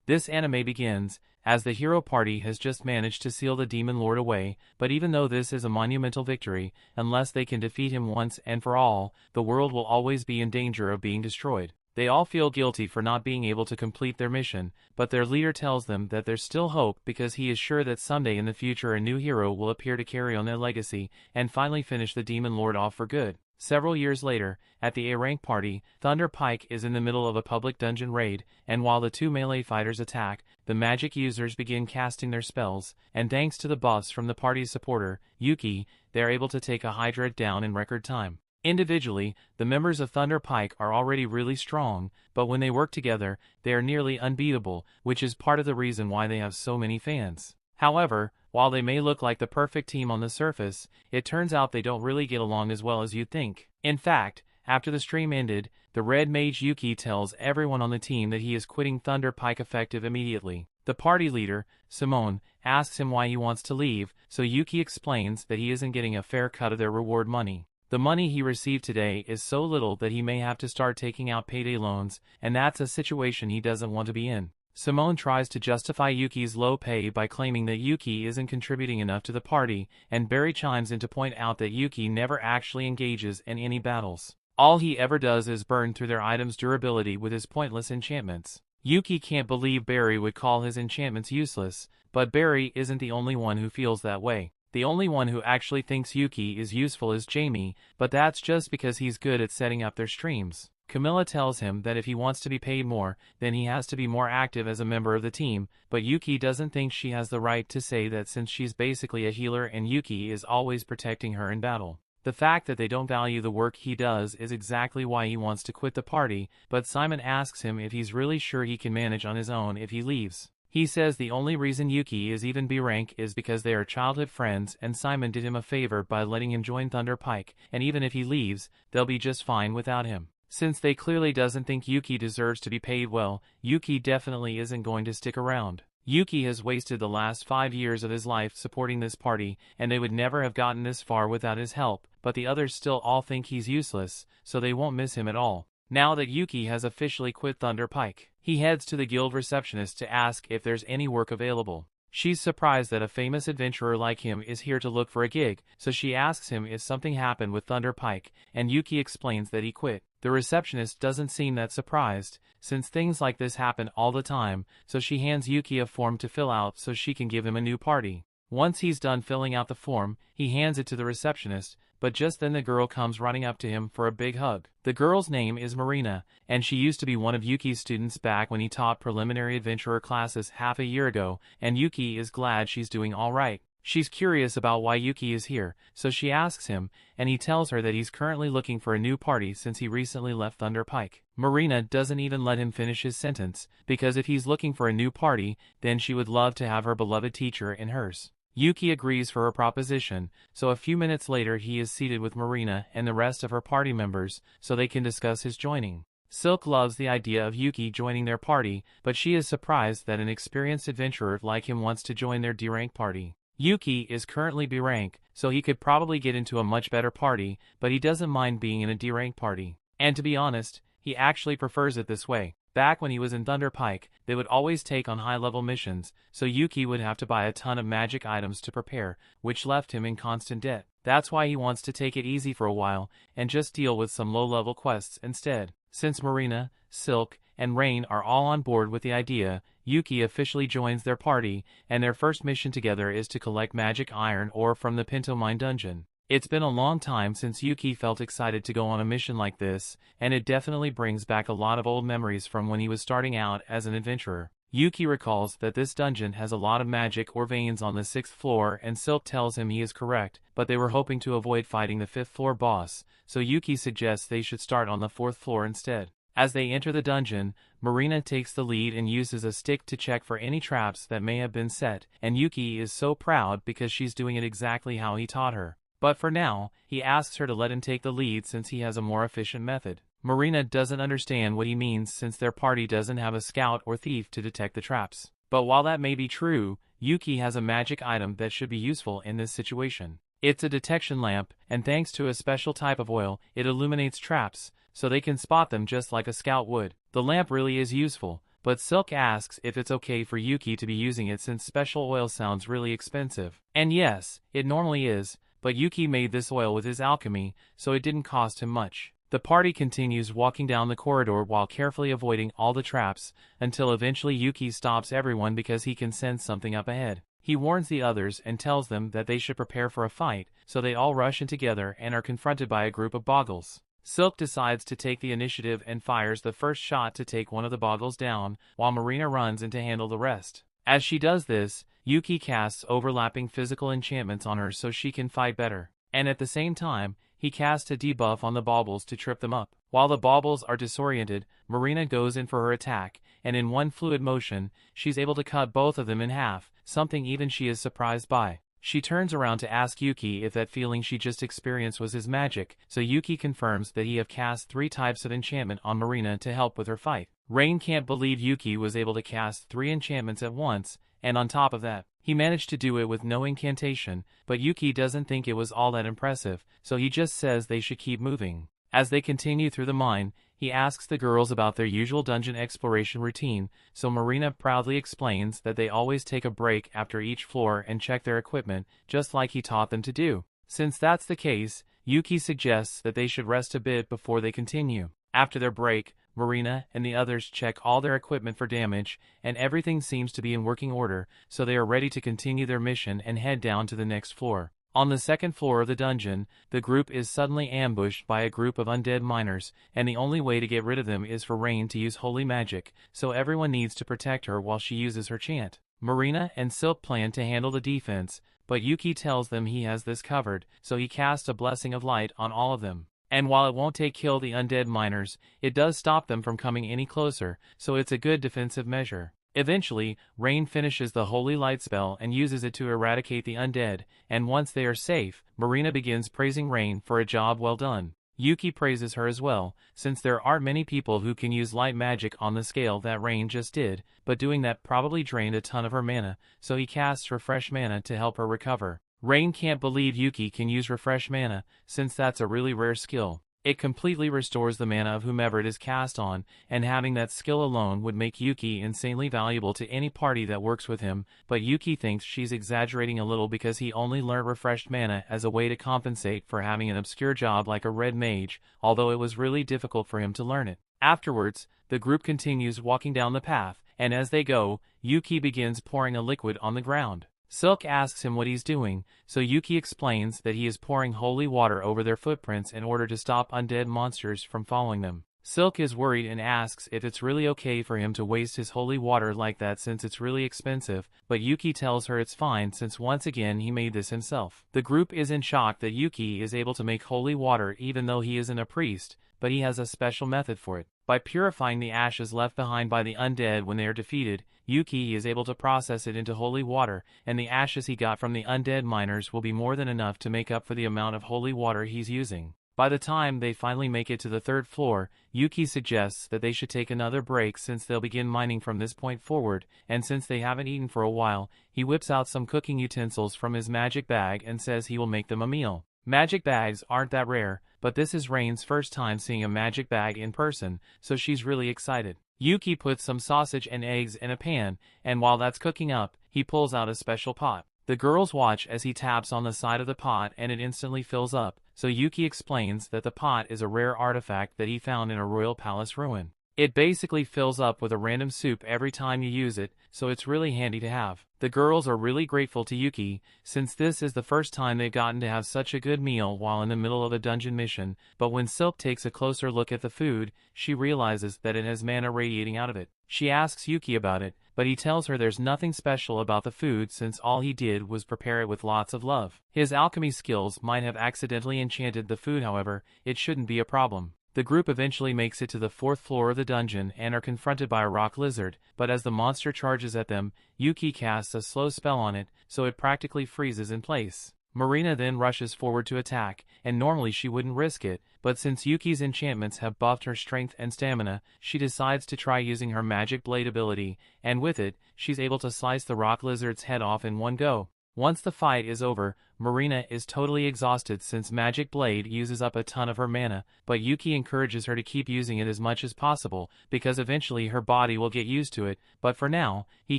This anime begins, as the hero party has just managed to seal the demon lord away, but even though this is a monumental victory, unless they can defeat him once and for all, the world will always be in danger of being destroyed. They all feel guilty for not being able to complete their mission, but their leader tells them that there's still hope because he is sure that someday in the future a new hero will appear to carry on their legacy and finally finish the demon lord off for good. Several years later, at the A-rank party, Thunder Pike is in the middle of a public dungeon raid, and while the two melee fighters attack, the magic users begin casting their spells, and thanks to the buffs from the party's supporter, Yuke, they are able to take a Hydra down in record time. Individually, the members of Thunder Pike are already really strong, but when they work together, they are nearly unbeatable, which is part of the reason why they have so many fans. However, while they may look like the perfect team on the surface, it turns out they don't really get along as well as you'd think. In fact, after the stream ended, the red mage Yuke tells everyone on the team that he is quitting Thunder Pike effective immediately. The party leader, Simone, asks him why he wants to leave, so Yuke explains that he isn't getting a fair cut of their reward money. The money he received today is so little that he may have to start taking out payday loans, and that's a situation he doesn't want to be in. Simone tries to justify Yuki's low pay by claiming that Yuke isn't contributing enough to the party, and Barry chimes in to point out that Yuke never actually engages in any battles. All he ever does is burn through their items' durability with his pointless enchantments. Yuke can't believe Barry would call his enchantments useless, but Barry isn't the only one who feels that way. The only one who actually thinks Yuke is useful is Jamie, but that's just because he's good at setting up their streams. Camilla tells him that if he wants to be paid more, then he has to be more active as a member of the team, but Yuke doesn't think she has the right to say that since she's basically a healer and Yuke is always protecting her in battle. The fact that they don't value the work he does is exactly why he wants to quit the party, but Simon asks him if he's really sure he can manage on his own if he leaves. He says the only reason Yuke is even B rank is because they are childhood friends and Simon did him a favor by letting him join Thunder Pike, and even if he leaves, they'll be just fine without him. Since they clearly doesn't think Yuke deserves to be paid well, Yuke definitely isn't going to stick around. Yuke has wasted the last 5 years of his life supporting this party, and they would never have gotten this far without his help, but the others still all think he's useless, so they won't miss him at all. Now that Yuke has officially quit Thunder Pike, he heads to the guild receptionist to ask if there's any work available. She's surprised that a famous adventurer like him is here to look for a gig, so she asks him if something happened with Thunder Pike, and Yuke explains that he quit. The receptionist doesn't seem that surprised, since things like this happen all the time, so she hands Yuke a form to fill out so she can give him a new party. Once he's done filling out the form, he hands it to the receptionist, but just then the girl comes running up to him for a big hug. The girl's name is Marina, and she used to be one of Yuke's students back when he taught preliminary adventurer classes half a year ago, and Yuke is glad she's doing all right. She's curious about why Yuke is here, so she asks him, and he tells her that he's currently looking for a new party since he recently left Thunder Pike. Marina doesn't even let him finish his sentence, because if he's looking for a new party, then she would love to have her beloved teacher in hers. Yuke agrees for her proposition, so a few minutes later he is seated with Marina and the rest of her party members, so they can discuss his joining. Silk loves the idea of Yuke joining their party, but she is surprised that an experienced adventurer like him wants to join their D-rank party. Yuke is currently B rank, so he could probably get into a much better party, but he doesn't mind being in a D rank party. And to be honest, he actually prefers it this way. Back when he was in Thunder Pike, they would always take on high-level missions, so Yuke would have to buy a ton of magic items to prepare, which left him in constant debt. That's why he wants to take it easy for a while, and just deal with some low-level quests instead. Since Marina, Silk, and Rain are all on board with the idea, Yuke officially joins their party, and their first mission together is to collect magic iron ore from the Pinto Mine dungeon. It's been a long time since Yuke felt excited to go on a mission like this, and it definitely brings back a lot of old memories from when he was starting out as an adventurer. Yuke recalls that this dungeon has a lot of magic ore veins on the 6th floor, and Silk tells him he is correct, but they were hoping to avoid fighting the 5th floor boss, so Yuke suggests they should start on the 4th floor instead. As they enter the dungeon, Marina takes the lead and uses a stick to check for any traps that may have been set, and Yuke is so proud because she's doing it exactly how he taught her. But for now, he asks her to let him take the lead since he has a more efficient method. Marina doesn't understand what he means since their party doesn't have a scout or thief to detect the traps. But while that may be true, Yuke has a magic item that should be useful in this situation. It's a detection lamp, and thanks to a special type of oil, it illuminates traps, so they can spot them just like a scout would. The lamp really is useful, but Silk asks if it's okay for Yuke to be using it since special oil sounds really expensive. And yes, it normally is, but Yuke made this oil with his alchemy, so it didn't cost him much. The party continues walking down the corridor while carefully avoiding all the traps, until eventually Yuke stops everyone because he can sense something up ahead. He warns the others and tells them that they should prepare for a fight, so they all rush in together and are confronted by a group of boggles. Silk decides to take the initiative and fires the first shot to take one of the boggles down, while Marina runs in to handle the rest. As she does this, Yuke casts overlapping physical enchantments on her so she can fight better. And at the same time, he casts a debuff on the baubles to trip them up. While the baubles are disoriented, Marina goes in for her attack, and in one fluid motion, she's able to cut both of them in half, something even she is surprised by. She turns around to ask Yuke if that feeling she just experienced was his magic, so Yuke confirms that he have cast 3 types of enchantment on Marina to help with her fight. Rain can't believe Yuke was able to cast 3 enchantments at once, and on top of that, he managed to do it with no incantation, but Yuke doesn't think it was all that impressive, so he just says they should keep moving. As they continue through the mine, he asks the girls about their usual dungeon exploration routine, so Marina proudly explains that they always take a break after each floor and check their equipment, just like he taught them to do. Since that's the case, Yuke suggests that they should rest a bit before they continue. After their break, Marina and the others check all their equipment for damage, and everything seems to be in working order, so they are ready to continue their mission and head down to the next floor. On the second floor of the dungeon, the group is suddenly ambushed by a group of undead miners, and the only way to get rid of them is for Rain to use holy magic, so everyone needs to protect her while she uses her chant. Marina and Silk plan to handle the defense, but Yuke tells them he has this covered, so he casts a blessing of light on all of them. And while it won't kill the undead miners, it does stop them from coming any closer, so it's a good defensive measure. Eventually, Rain finishes the holy light spell and uses it to eradicate the undead, and once they are safe, Marina begins praising Rain for a job well done. Yuke praises her as well, since there aren't many people who can use light magic on the scale that Rain just did, but doing that probably drained a ton of her mana, so he casts Refresh Mana to help her recover. Rain can't believe Yuke can use Refresh Mana, since that's a really rare skill. It completely restores the mana of whomever it is cast on, and having that skill alone would make Yuke insanely valuable to any party that works with him, but Yuke thinks she's exaggerating a little because he only learned Refreshed Mana as a way to compensate for having an obscure job like a red mage, although it was really difficult for him to learn it. Afterwards, the group continues walking down the path, and as they go, Yuke begins pouring a liquid on the ground. Silk asks him what he's doing, so Yuke explains that he is pouring holy water over their footprints in order to stop undead monsters from following them. Silk is worried and asks if it's really okay for him to waste his holy water like that since it's really expensive, but Yuke tells her it's fine since once again he made this himself. The group is in shock that Yuke is able to make holy water even though he isn't a priest, but he has a special method for it. By purifying the ashes left behind by the undead when they are defeated, Yuke is able to process it into holy water, and the ashes he got from the undead miners will be more than enough to make up for the amount of holy water he's using. By the time they finally make it to the third floor, Yuke suggests that they should take another break since they'll begin mining from this point forward, and since they haven't eaten for a while, he whips out some cooking utensils from his magic bag and says he will make them a meal. Magic bags aren't that rare, but this is Rain's first time seeing a magic bag in person, so she's really excited. Yuke puts some sausage and eggs in a pan, and while that's cooking up, he pulls out a special pot. The girls watch as he taps on the side of the pot and it instantly fills up, so Yuke explains that the pot is a rare artifact that he found in a royal palace ruin. It basically fills up with a random soup every time you use it, so it's really handy to have. The girls are really grateful to Yuke, since this is the first time they've gotten to have such a good meal while in the middle of a dungeon mission, but when Silk takes a closer look at the food, she realizes that it has mana radiating out of it. She asks Yuke about it, but he tells her there's nothing special about the food since all he did was prepare it with lots of love. His alchemy skills might have accidentally enchanted the food, however, it shouldn't be a problem. The group eventually makes it to the fourth floor of the dungeon and are confronted by a rock lizard, but as the monster charges at them, Yuke casts a slow spell on it, so it practically freezes in place. Marina then rushes forward to attack, and normally she wouldn't risk it, but since Yuki's enchantments have buffed her strength and stamina, she decides to try using her magic blade ability, and with it, she's able to slice the rock lizard's head off in one go. Once the fight is over, Marina is totally exhausted since Magic Blade uses up a ton of her mana, but Yuke encourages her to keep using it as much as possible, because eventually her body will get used to it, but for now, he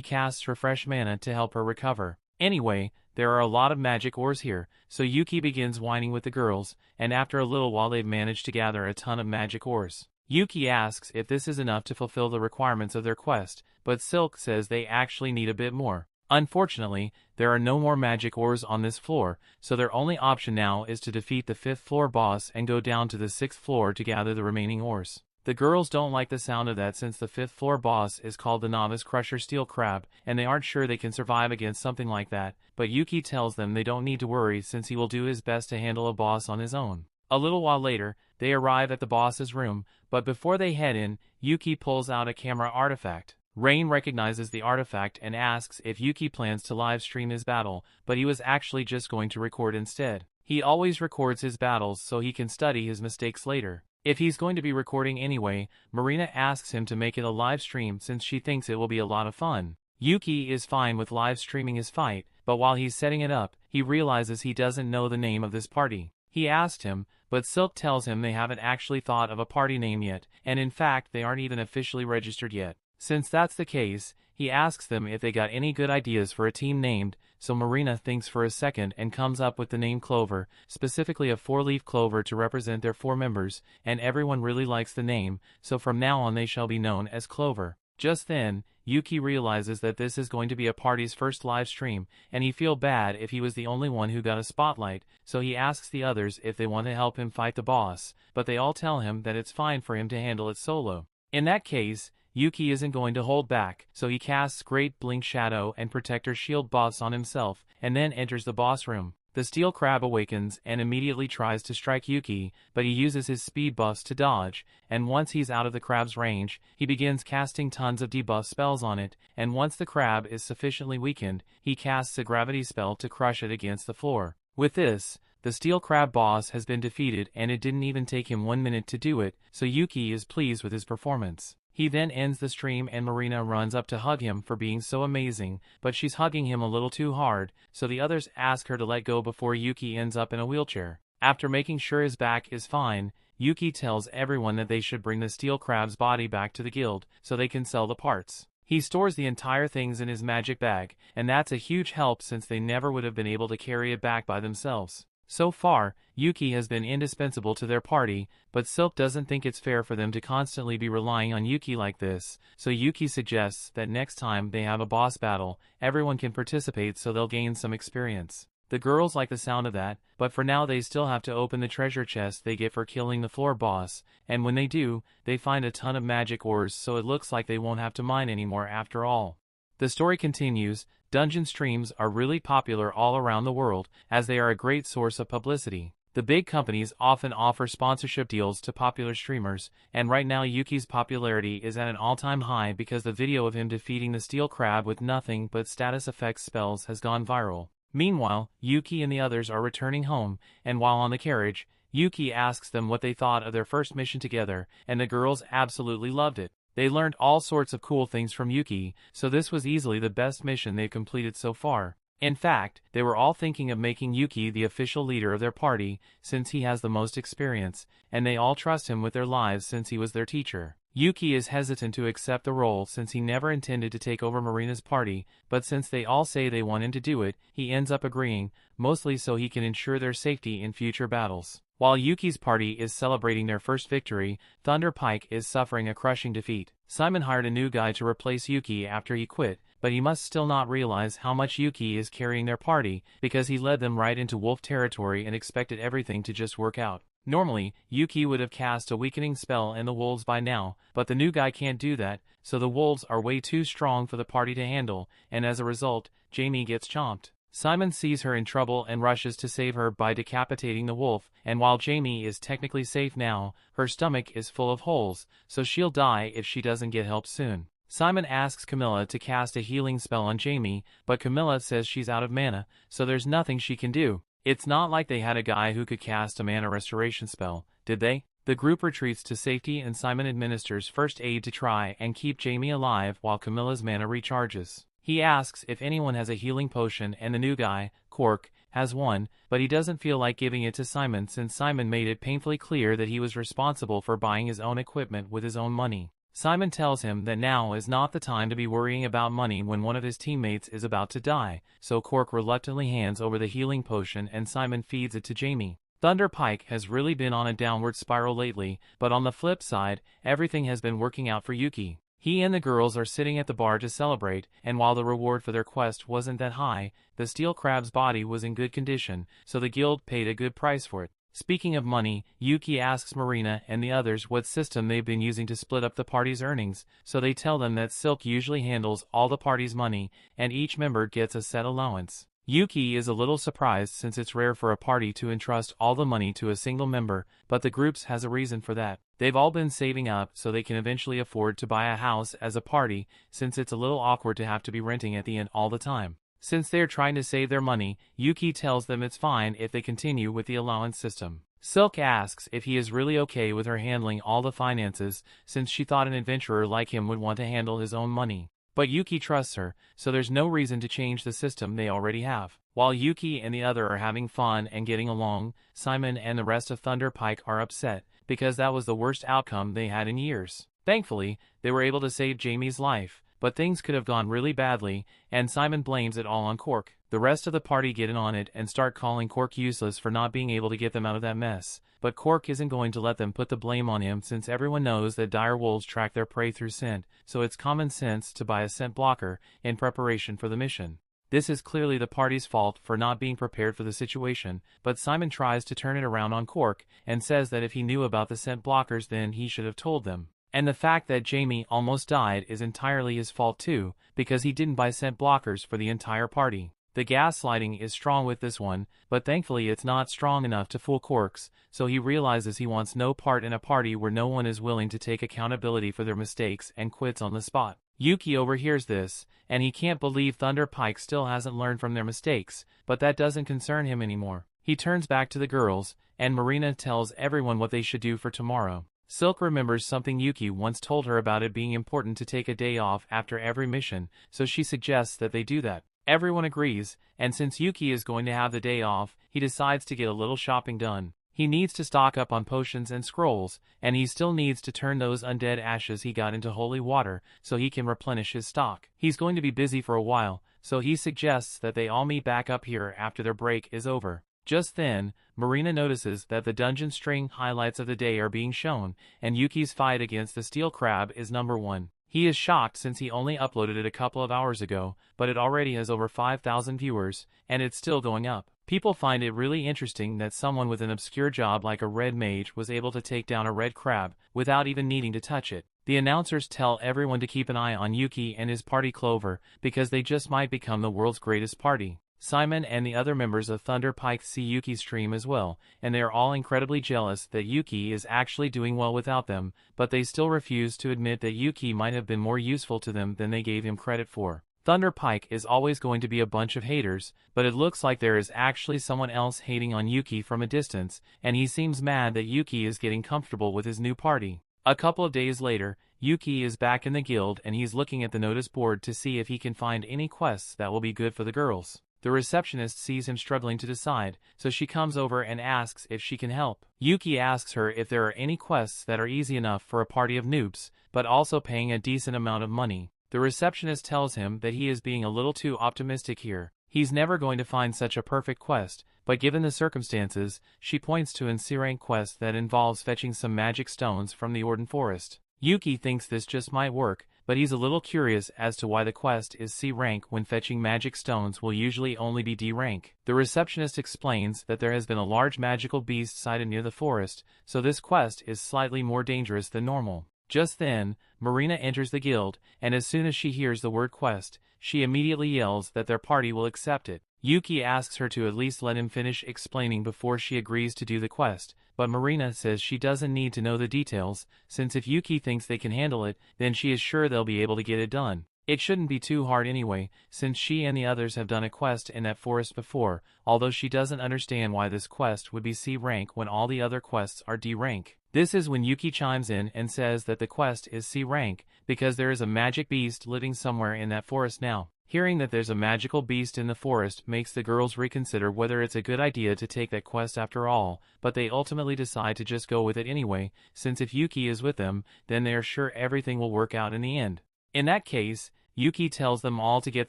casts Refresh Mana to help her recover. Anyway, there are a lot of magic ores here, so Yuke begins whining with the girls, and after a little while they've managed to gather a ton of magic ores. Yuke asks if this is enough to fulfill the requirements of their quest, but Silk says they actually need a bit more. Unfortunately, there are no more magic ores on this floor, so their only option now is to defeat the 5th floor boss and go down to the 6th floor to gather the remaining ores. The girls don't like the sound of that since the 5th floor boss is called the Novice Crusher Steel Crab, and they aren't sure they can survive against something like that, but Yuke tells them they don't need to worry since he will do his best to handle a boss on his own. A little while later, they arrive at the boss's room, but before they head in, Yuke pulls out a camera artifact. Rain recognizes the artifact and asks if Yuke plans to live stream his battle, but he was actually just going to record instead. He always records his battles so he can study his mistakes later. If he's going to be recording anyway, Marina asks him to make it a live stream since she thinks it will be a lot of fun. Yuke is fine with live streaming his fight, but while he's setting it up, he realizes he doesn't know the name of this party. He asked him, but Silk tells him they haven't actually thought of a party name yet, and in fact they aren't even officially registered yet. Since that's the case, he asks them if they got any good ideas for a team named, so Marina thinks for a second and comes up with the name Clover, specifically a 4-leaf clover to represent their 4 members, and everyone really likes the name, so from now on they shall be known as Clover. Just then, Yuke realizes that this is going to be a party's first live stream, and he feels bad if he was the only one who got a spotlight, so he asks the others if they want to help him fight the boss, but they all tell him that it's fine for him to handle it solo. In that case, Yuke isn't going to hold back, so he casts Great Blink Shadow and Protector Shield buffs on himself, and then enters the boss room. The Steel Crab awakens and immediately tries to strike Yuke, but he uses his speed buffs to dodge, and once he's out of the crab's range, he begins casting tons of debuff spells on it, and once the crab is sufficiently weakened, he casts a gravity spell to crush it against the floor. With this, the Steel Crab boss has been defeated and it didn't even take him 1 minute to do it, so Yuke is pleased with his performance. He then ends the stream and Marina runs up to hug him for being so amazing, but she's hugging him a little too hard, so the others ask her to let go before Yuke ends up in a wheelchair. After making sure his back is fine, Yuke tells everyone that they should bring the Steel Crab's body back to the guild, so they can sell the parts. He stores the entire things in his magic bag, and that's a huge help since they never would have been able to carry it back by themselves. So far, Yuke has been indispensable to their party, but Silk doesn't think it's fair for them to constantly be relying on Yuke like this, so Yuke suggests that next time they have a boss battle, everyone can participate so they'll gain some experience. The girls like the sound of that, but for now they still have to open the treasure chest they get for killing the floor boss, and when they do, they find a ton of magic ores so it looks like they won't have to mine anymore after all. The story continues. Dungeon streams are really popular all around the world, as they are a great source of publicity. The big companies often offer sponsorship deals to popular streamers, and right now Yuke's popularity is at an all-time high because the video of him defeating the Steel Crab with nothing but status effects spells has gone viral. Meanwhile, Yuke and the others are returning home, and while on the carriage, Yuke asks them what they thought of their first mission together, and the girls absolutely loved it. They learned all sorts of cool things from Yuke, so this was easily the best mission they've completed so far. In fact, they were all thinking of making Yuke the official leader of their party, since he has the most experience, and they all trust him with their lives since he was their teacher. Yuke is hesitant to accept the role since he never intended to take over Marina's party, but since they all say they want him to do it, he ends up agreeing, mostly so he can ensure their safety in future battles. While Yuke's party is celebrating their first victory, Thunder Pike is suffering a crushing defeat. Simon hired a new guy to replace Yuke after he quit, but he must still not realize how much Yuke is carrying their party, because he led them right into wolf territory and expected everything to just work out. Normally, Yuke would have cast a weakening spell in the wolves by now, but the new guy can't do that, so the wolves are way too strong for the party to handle, and as a result, Jamie gets chomped. Simon sees her in trouble and rushes to save her by decapitating the wolf, and while Jamie is technically safe now, her stomach is full of holes, so she'll die if she doesn't get help soon. Simon asks Camelot to cast a healing spell on Jamie, but Camelot says she's out of mana, so there's nothing she can do. It's not like they had a guy who could cast a mana restoration spell, did they? The group retreats to safety and Simon administers first aid to try and keep Jamie alive while Camilla's mana recharges. He asks if anyone has a healing potion, and the new guy, Cork, has one, but he doesn't feel like giving it to Simon since Simon made it painfully clear that he was responsible for buying his own equipment with his own money. Simon tells him that now is not the time to be worrying about money when one of his teammates is about to die, so Cork reluctantly hands over the healing potion and Simon feeds it to Jamie. Thunder Pike has really been on a downward spiral lately, but on the flip side, everything has been working out for Yuke. He and the girls are sitting at the bar to celebrate, and while the reward for their quest wasn't that high, the steel crab's body was in good condition, so the guild paid a good price for it. Speaking of money, Yuke asks Marina and the others what system they've been using to split up the party's earnings, so they tell them that Silk usually handles all the party's money, and each member gets a set allowance. Yuke is a little surprised since it's rare for a party to entrust all the money to a single member, but the group has a reason for that. They've all been saving up so they can eventually afford to buy a house as a party, since it's a little awkward to have to be renting at the inn all the time. Since they're trying to save their money, Yuke tells them it's fine if they continue with the allowance system. Silk asks if he is really okay with her handling all the finances, since she thought an adventurer like him would want to handle his own money. But Yuke trusts her, so there's no reason to change the system they already have. While Yuke and the other are having fun and getting along, Simon and the rest of Thunder Pike are upset, because that was the worst outcome they had in years. Thankfully, they were able to save Jamie's life, but things could have gone really badly, and Simon blames it all on Cork. The rest of the party get in on it and start calling Cork useless for not being able to get them out of that mess. But Cork isn't going to let them put the blame on him since everyone knows that dire wolves track their prey through scent, so it's common sense to buy a scent blocker in preparation for the mission. This is clearly the party's fault for not being prepared for the situation, but Simon tries to turn it around on Cork and says that if he knew about the scent blockers then he should have told them. And the fact that Jamie almost died is entirely his fault too, because he didn't buy scent blockers for the entire party. The gaslighting is strong with this one, but thankfully it's not strong enough to fool Corks, so he realizes he wants no part in a party where no one is willing to take accountability for their mistakes and quits on the spot. Yuke overhears this, and he can't believe Thunder Pike still hasn't learned from their mistakes, but that doesn't concern him anymore. He turns back to the girls, and Marina tells everyone what they should do for tomorrow. Silk remembers something Yuke once told her about it being important to take a day off after every mission, so she suggests that they do that. Everyone agrees, and since Yuke is going to have the day off, he decides to get a little shopping done. He needs to stock up on potions and scrolls, and he still needs to turn those undead ashes he got into holy water so he can replenish his stock. He's going to be busy for a while, so he suggests that they all meet back up here after their break is over. Just then, Marina notices that the dungeon string highlights of the day are being shown, and Yuki's fight against the steel crab is number 1. He is shocked since he only uploaded it a couple of hours ago, but it already has over 5,000 viewers, and it's still going up. People find it really interesting that someone with an obscure job like a red mage was able to take down a red crab without even needing to touch it. The announcers tell everyone to keep an eye on Yuke and his party Clover, because they just might become the world's greatest party. Simon and the other members of Thunder Pike see Yuki's stream as well, and they are all incredibly jealous that Yuke is actually doing well without them, but they still refuse to admit that Yuke might have been more useful to them than they gave him credit for. Thunder Pike is always going to be a bunch of haters, but it looks like there is actually someone else hating on Yuke from a distance, and he seems mad that Yuke is getting comfortable with his new party. A couple of days later, Yuke is back in the guild and he's looking at the notice board to see if he can find any quests that will be good for the girls. The receptionist sees him struggling to decide, so she comes over and asks if she can help. Yuke asks her if there are any quests that are easy enough for a party of noobs, but also paying a decent amount of money. The receptionist tells him that he is being a little too optimistic here. He's never going to find such a perfect quest, but given the circumstances, she points to an C-rank quest that involves fetching some magic stones from the Orden Forest. Yuke thinks this just might work, but he's a little curious as to why the quest is C rank when fetching magic stones will usually only be D rank. The receptionist explains that there has been a large magical beast sighted near the forest, so this quest is slightly more dangerous than normal. Just then, Marina enters the guild, and as soon as she hears the word quest, she immediately yells that their party will accept it. Yuke asks her to at least let him finish explaining before she agrees to do the quest, but Marina says she doesn't need to know the details, since if Yuke thinks they can handle it, then she is sure they'll be able to get it done. It shouldn't be too hard anyway, since she and the others have done a quest in that forest before, although she doesn't understand why this quest would be C rank when all the other quests are D rank. This is when Yuke chimes in and says that the quest is C rank, because there is a magic beast living somewhere in that forest now. Hearing that there's a magical beast in the forest makes the girls reconsider whether it's a good idea to take that quest after all, but they ultimately decide to just go with it anyway, since if Yuke is with them, then they are sure everything will work out in the end. In that case, Yuke tells them all to get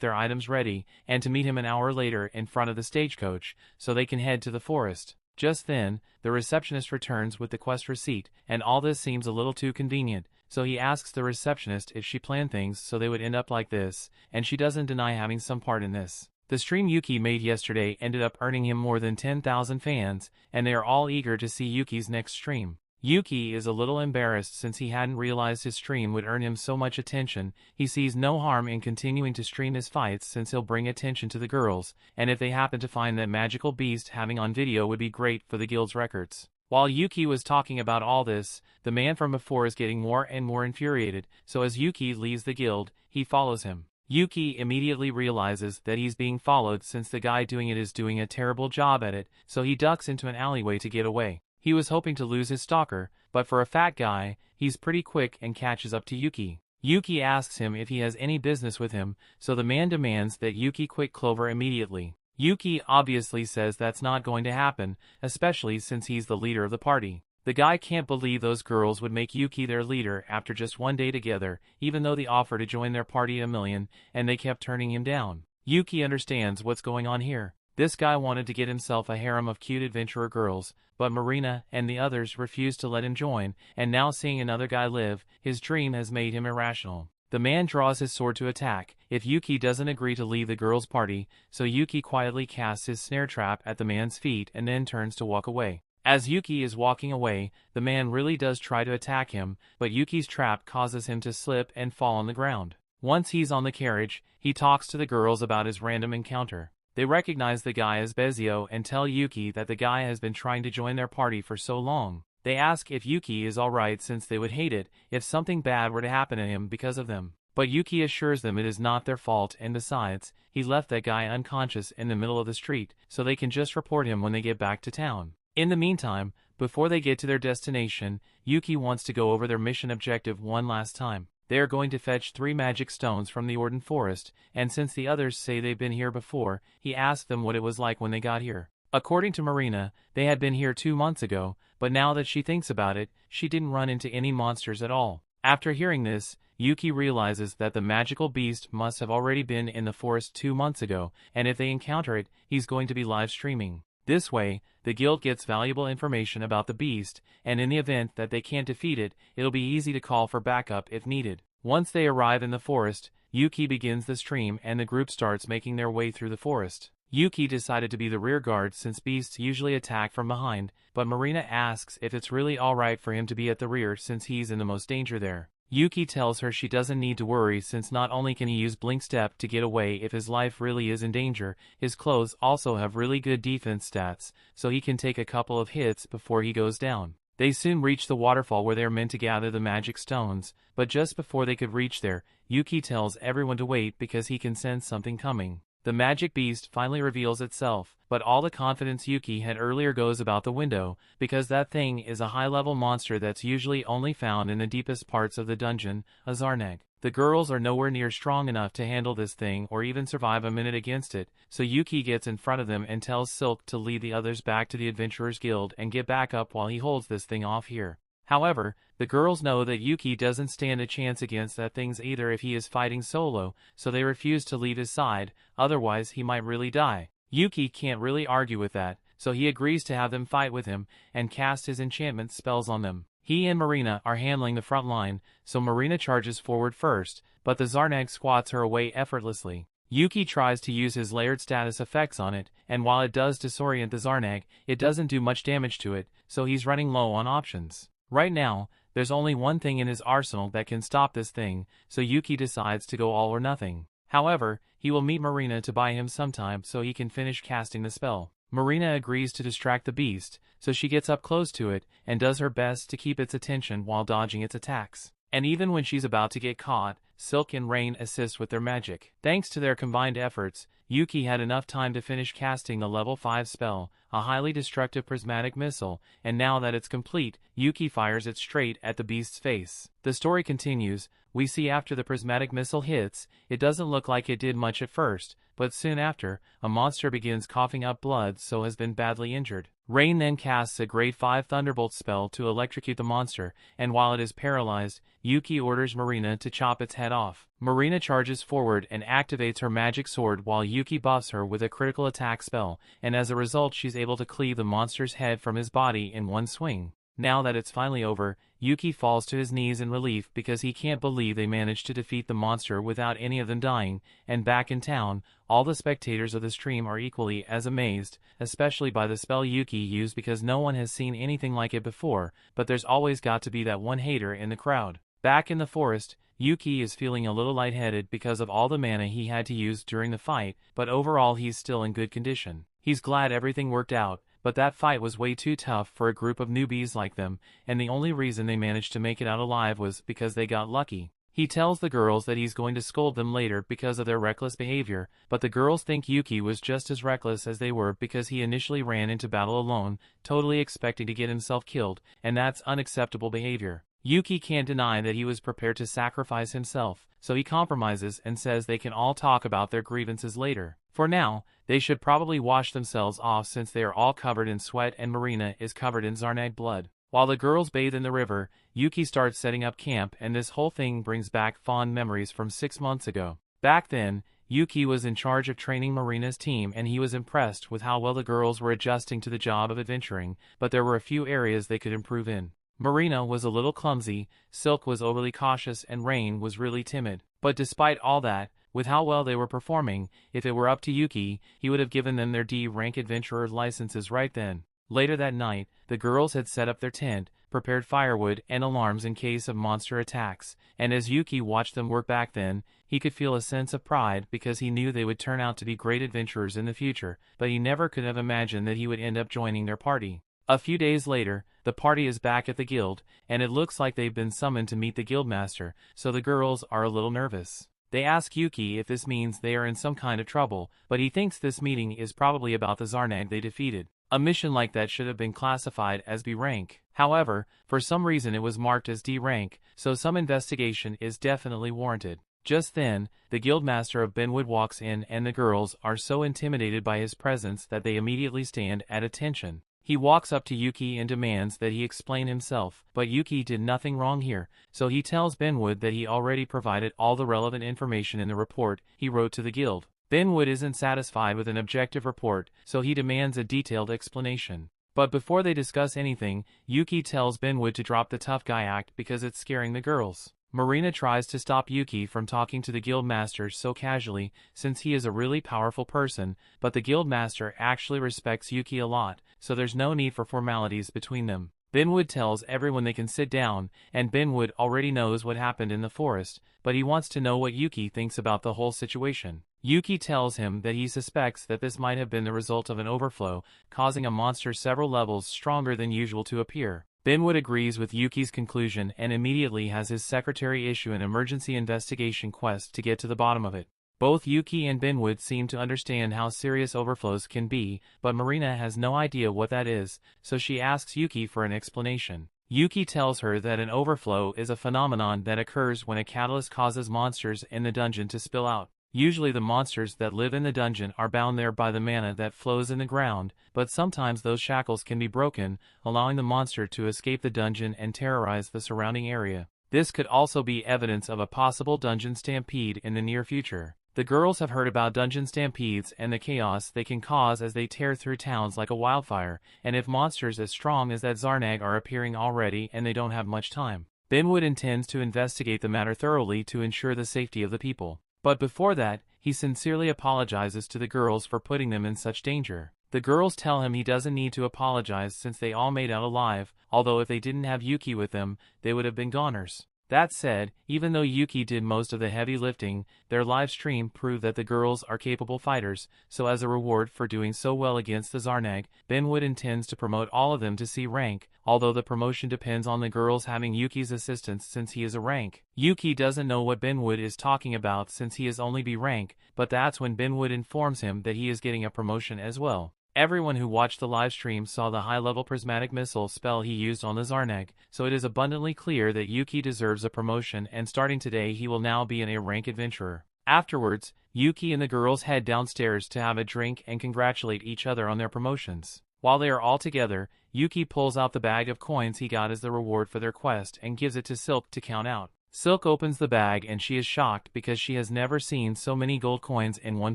their items ready, and to meet him an hour later in front of the stagecoach, so they can head to the forest. Just then, the receptionist returns with the quest receipt, and all this seems a little too convenient, so he asks the receptionist if she planned things so they would end up like this, and she doesn't deny having some part in this. The stream Yuke made yesterday ended up earning him more than 10,000 fans, and they are all eager to see Yuki's next stream. Yuke is a little embarrassed since he hadn't realized his stream would earn him so much attention. He sees no harm in continuing to stream his fights since he'll bring attention to the girls, and if they happen to find that magical beast having on video would be great for the guild's records. While Yuke was talking about all this, the man from before is getting more and more infuriated, so as Yuke leaves the guild, he follows him. Yuke immediately realizes that he's being followed since the guy doing it is doing a terrible job at it, so he ducks into an alleyway to get away. He was hoping to lose his stalker, but for a fat guy, he's pretty quick and catches up to Yuke. Yuke asks him if he has any business with him, so the man demands that Yuke quit Clover immediately. Yuke obviously says that's not going to happen, especially since he's the leader of the party. The guy can't believe those girls would make Yuke their leader after just one day together, even though they offered to join their party $1,000,000, and they kept turning him down. Yuke understands what's going on here. This guy wanted to get himself a harem of cute adventurer girls, but Marina and the others refused to let him join, and now seeing another guy live, his dream has made him irrational. The man draws his sword to attack if Yuke doesn't agree to leave the girls' party, so Yuke quietly casts his snare trap at the man's feet and then turns to walk away. As Yuke is walking away, the man really does try to attack him, but Yuki's trap causes him to slip and fall on the ground. Once he's on the carriage, he talks to the girls about his random encounter. They recognize the guy as Bezio and tell Yuke that the guy has been trying to join their party for so long. They ask if Yuke is alright since they would hate it if something bad were to happen to him because of them. But Yuke assures them it is not their fault, and besides, he left that guy unconscious in the middle of the street, so they can just report him when they get back to town. In the meantime, before they get to their destination, Yuke wants to go over their mission objective one last time. They are going to fetch 3 magic stones from the Orden Forest, and since the others say they've been here before, he asks them what it was like when they got here. According to Marina, they had been here 2 months ago, but now that she thinks about it, she didn't run into any monsters at all. After hearing this, Yuke realizes that the magical beast must have already been in the forest 2 months ago, and if they encounter it, he's going to be live streaming. This way, the guild gets valuable information about the beast, and in the event that they can't defeat it, it'll be easy to call for backup if needed. Once they arrive in the forest, Yuke begins the stream and the group starts making their way through the forest. Yuke decided to be the rear guard since beasts usually attack from behind, but Marina asks if it's really alright for him to be at the rear since he's in the most danger there. Yuke tells her she doesn't need to worry since not only can he use Blink Step to get away if his life really is in danger, his clothes also have really good defense stats, so he can take a couple of hits before he goes down. They soon reach the waterfall where they are meant to gather the magic stones, but just before they could reach there, Yuke tells everyone to wait because he can sense something coming. The magic beast finally reveals itself, but all the confidence Yuke had earlier goes about the window, because that thing is a high-level monster that's usually only found in the deepest parts of the dungeon, a Zarnag. The girls are nowhere near strong enough to handle this thing or even survive a minute against it, so Yuke gets in front of them and tells Silk to lead the others back to the Adventurers Guild and get back up while he holds this thing off here. However, the girls know that Yuke doesn't stand a chance against that thing either if he is fighting solo, so they refuse to leave his side, otherwise he might really die. Yuke can't really argue with that, so he agrees to have them fight with him and cast his enchantment spells on them. He and Marina are handling the front line, so Marina charges forward first, but the Zarnag squats her away effortlessly. Yuke tries to use his layered status effects on it, and while it does disorient the Zarnag, it doesn't do much damage to it, so he's running low on options. Right now, there's only one thing in his arsenal that can stop this thing, so Yuke decides to go all or nothing. However, he will meet Marina to buy him some time so he can finish casting the spell. Marina agrees to distract the beast, so she gets up close to it and does her best to keep its attention while dodging its attacks. And even when she's about to get caught, Silk and Rain assist with their magic. Thanks to their combined efforts, Yuke had enough time to finish casting the level 5 spell, a highly destructive prismatic missile, and now that it's complete, Yuke fires it straight at the beast's face. The story continues. We see after the prismatic missile hits, it doesn't look like it did much at first, but soon after, a monster begins coughing up blood so has been badly injured. Rain then casts a grade 5 Thunderbolt spell to electrocute the monster, and while it is paralyzed, Yuke orders Marina to chop its head off. Marina charges forward and activates her magic sword while Yuke buffs her with a critical attack spell, and as a result she's able to cleave the monster's head from his body in one swing. Now that it's finally over, Yuke falls to his knees in relief because he can't believe they managed to defeat the monster without any of them dying, and back in town, all the spectators of the stream are equally as amazed, especially by the spell Yuke used because no one has seen anything like it before, but there's always got to be that one hater in the crowd. Back in the forest, Yuke is feeling a little lightheaded because of all the mana he had to use during the fight, but overall he's still in good condition. He's glad everything worked out, but that fight was way too tough for a group of newbies like them, and the only reason they managed to make it out alive was because they got lucky. He tells the girls that he's going to scold them later because of their reckless behavior, but the girls think Yuke was just as reckless as they were because he initially ran into battle alone, totally expecting to get himself killed, and that's unacceptable behavior. Yuke can't deny that he was prepared to sacrifice himself, so he compromises and says they can all talk about their grievances later. For now, they should probably wash themselves off since they are all covered in sweat and Marina is covered in Zarnag blood. While the girls bathe in the river, Yuke starts setting up camp and this whole thing brings back fond memories from 6 months ago. Back then, Yuke was in charge of training Marina's team and he was impressed with how well the girls were adjusting to the job of adventuring, but there were a few areas they could improve in. Marina was a little clumsy, Silk was overly cautious and Rain was really timid. But despite all that, with how well they were performing, if it were up to Yuke, he would have given them their D-rank adventurer licenses right then. Later that night, the girls had set up their tent, prepared firewood and alarms in case of monster attacks, and as Yuke watched them work back then, he could feel a sense of pride because he knew they would turn out to be great adventurers in the future, but he never could have imagined that he would end up joining their party. A few days later, the party is back at the guild, and it looks like they've been summoned to meet the guildmaster, so the girls are a little nervous. They ask Yuke if this means they are in some kind of trouble, but he thinks this meeting is probably about the Zarnag they defeated. A mission like that should have been classified as B rank. However, for some reason it was marked as D rank, so some investigation is definitely warranted. Just then, the guildmaster of Benwood walks in and the girls are so intimidated by his presence that they immediately stand at attention. He walks up to Yuke and demands that he explain himself, but Yuke did nothing wrong here, so he tells Benwood that he already provided all the relevant information in the report he wrote to the guild. Benwood isn't satisfied with an objective report, so he demands a detailed explanation. But before they discuss anything, Yuke tells Benwood to drop the tough guy act because it's scaring the girls. Marina tries to stop Yuke from talking to the guildmaster so casually since he is a really powerful person, but the guildmaster actually respects Yuke a lot, so there's no need for formalities between them. Benwood tells everyone they can sit down, and Benwood already knows what happened in the forest, but he wants to know what Yuke thinks about the whole situation. Yuke tells him that he suspects that this might have been the result of an overflow, causing a monster several levels stronger than usual to appear. Benwood agrees with Yuki's conclusion and immediately has his secretary issue an emergency investigation quest to get to the bottom of it. Both Yuke and Benwood seem to understand how serious overflows can be, but Marina has no idea what that is, so she asks Yuke for an explanation. Yuke tells her that an overflow is a phenomenon that occurs when a catalyst causes monsters in the dungeon to spill out. Usually the monsters that live in the dungeon are bound there by the mana that flows in the ground, but sometimes those shackles can be broken, allowing the monster to escape the dungeon and terrorize the surrounding area. This could also be evidence of a possible dungeon stampede in the near future. The girls have heard about dungeon stampedes and the chaos they can cause as they tear through towns like a wildfire, and if monsters as strong as that Zarnag are appearing already and they don't have much time. Benwood intends to investigate the matter thoroughly to ensure the safety of the people. But before that, he sincerely apologizes to the girls for putting them in such danger. The girls tell him he doesn't need to apologize since they all made out alive, although if they didn't have Yuke with them, they would have been goners. That said, even though Yuke did most of the heavy lifting, their live stream proved that the girls are capable fighters, so as a reward for doing so well against the Zarnag, Benwood intends to promote all of them to C rank, although the promotion depends on the girls having Yuki's assistance since he is a rank. Yuke doesn't know what Benwood is talking about since he is only B rank, but that's when Benwood informs him that he is getting a promotion as well. Everyone who watched the livestream saw the high-level prismatic missile spell he used on the Zarnag, so it is abundantly clear that Yuke deserves a promotion, and starting today he will now be an A-rank adventurer. Afterwards, Yuke and the girls head downstairs to have a drink and congratulate each other on their promotions. While they are all together, Yuke pulls out the bag of coins he got as the reward for their quest and gives it to Silk to count out. Silk opens the bag and she is shocked because she has never seen so many gold coins in one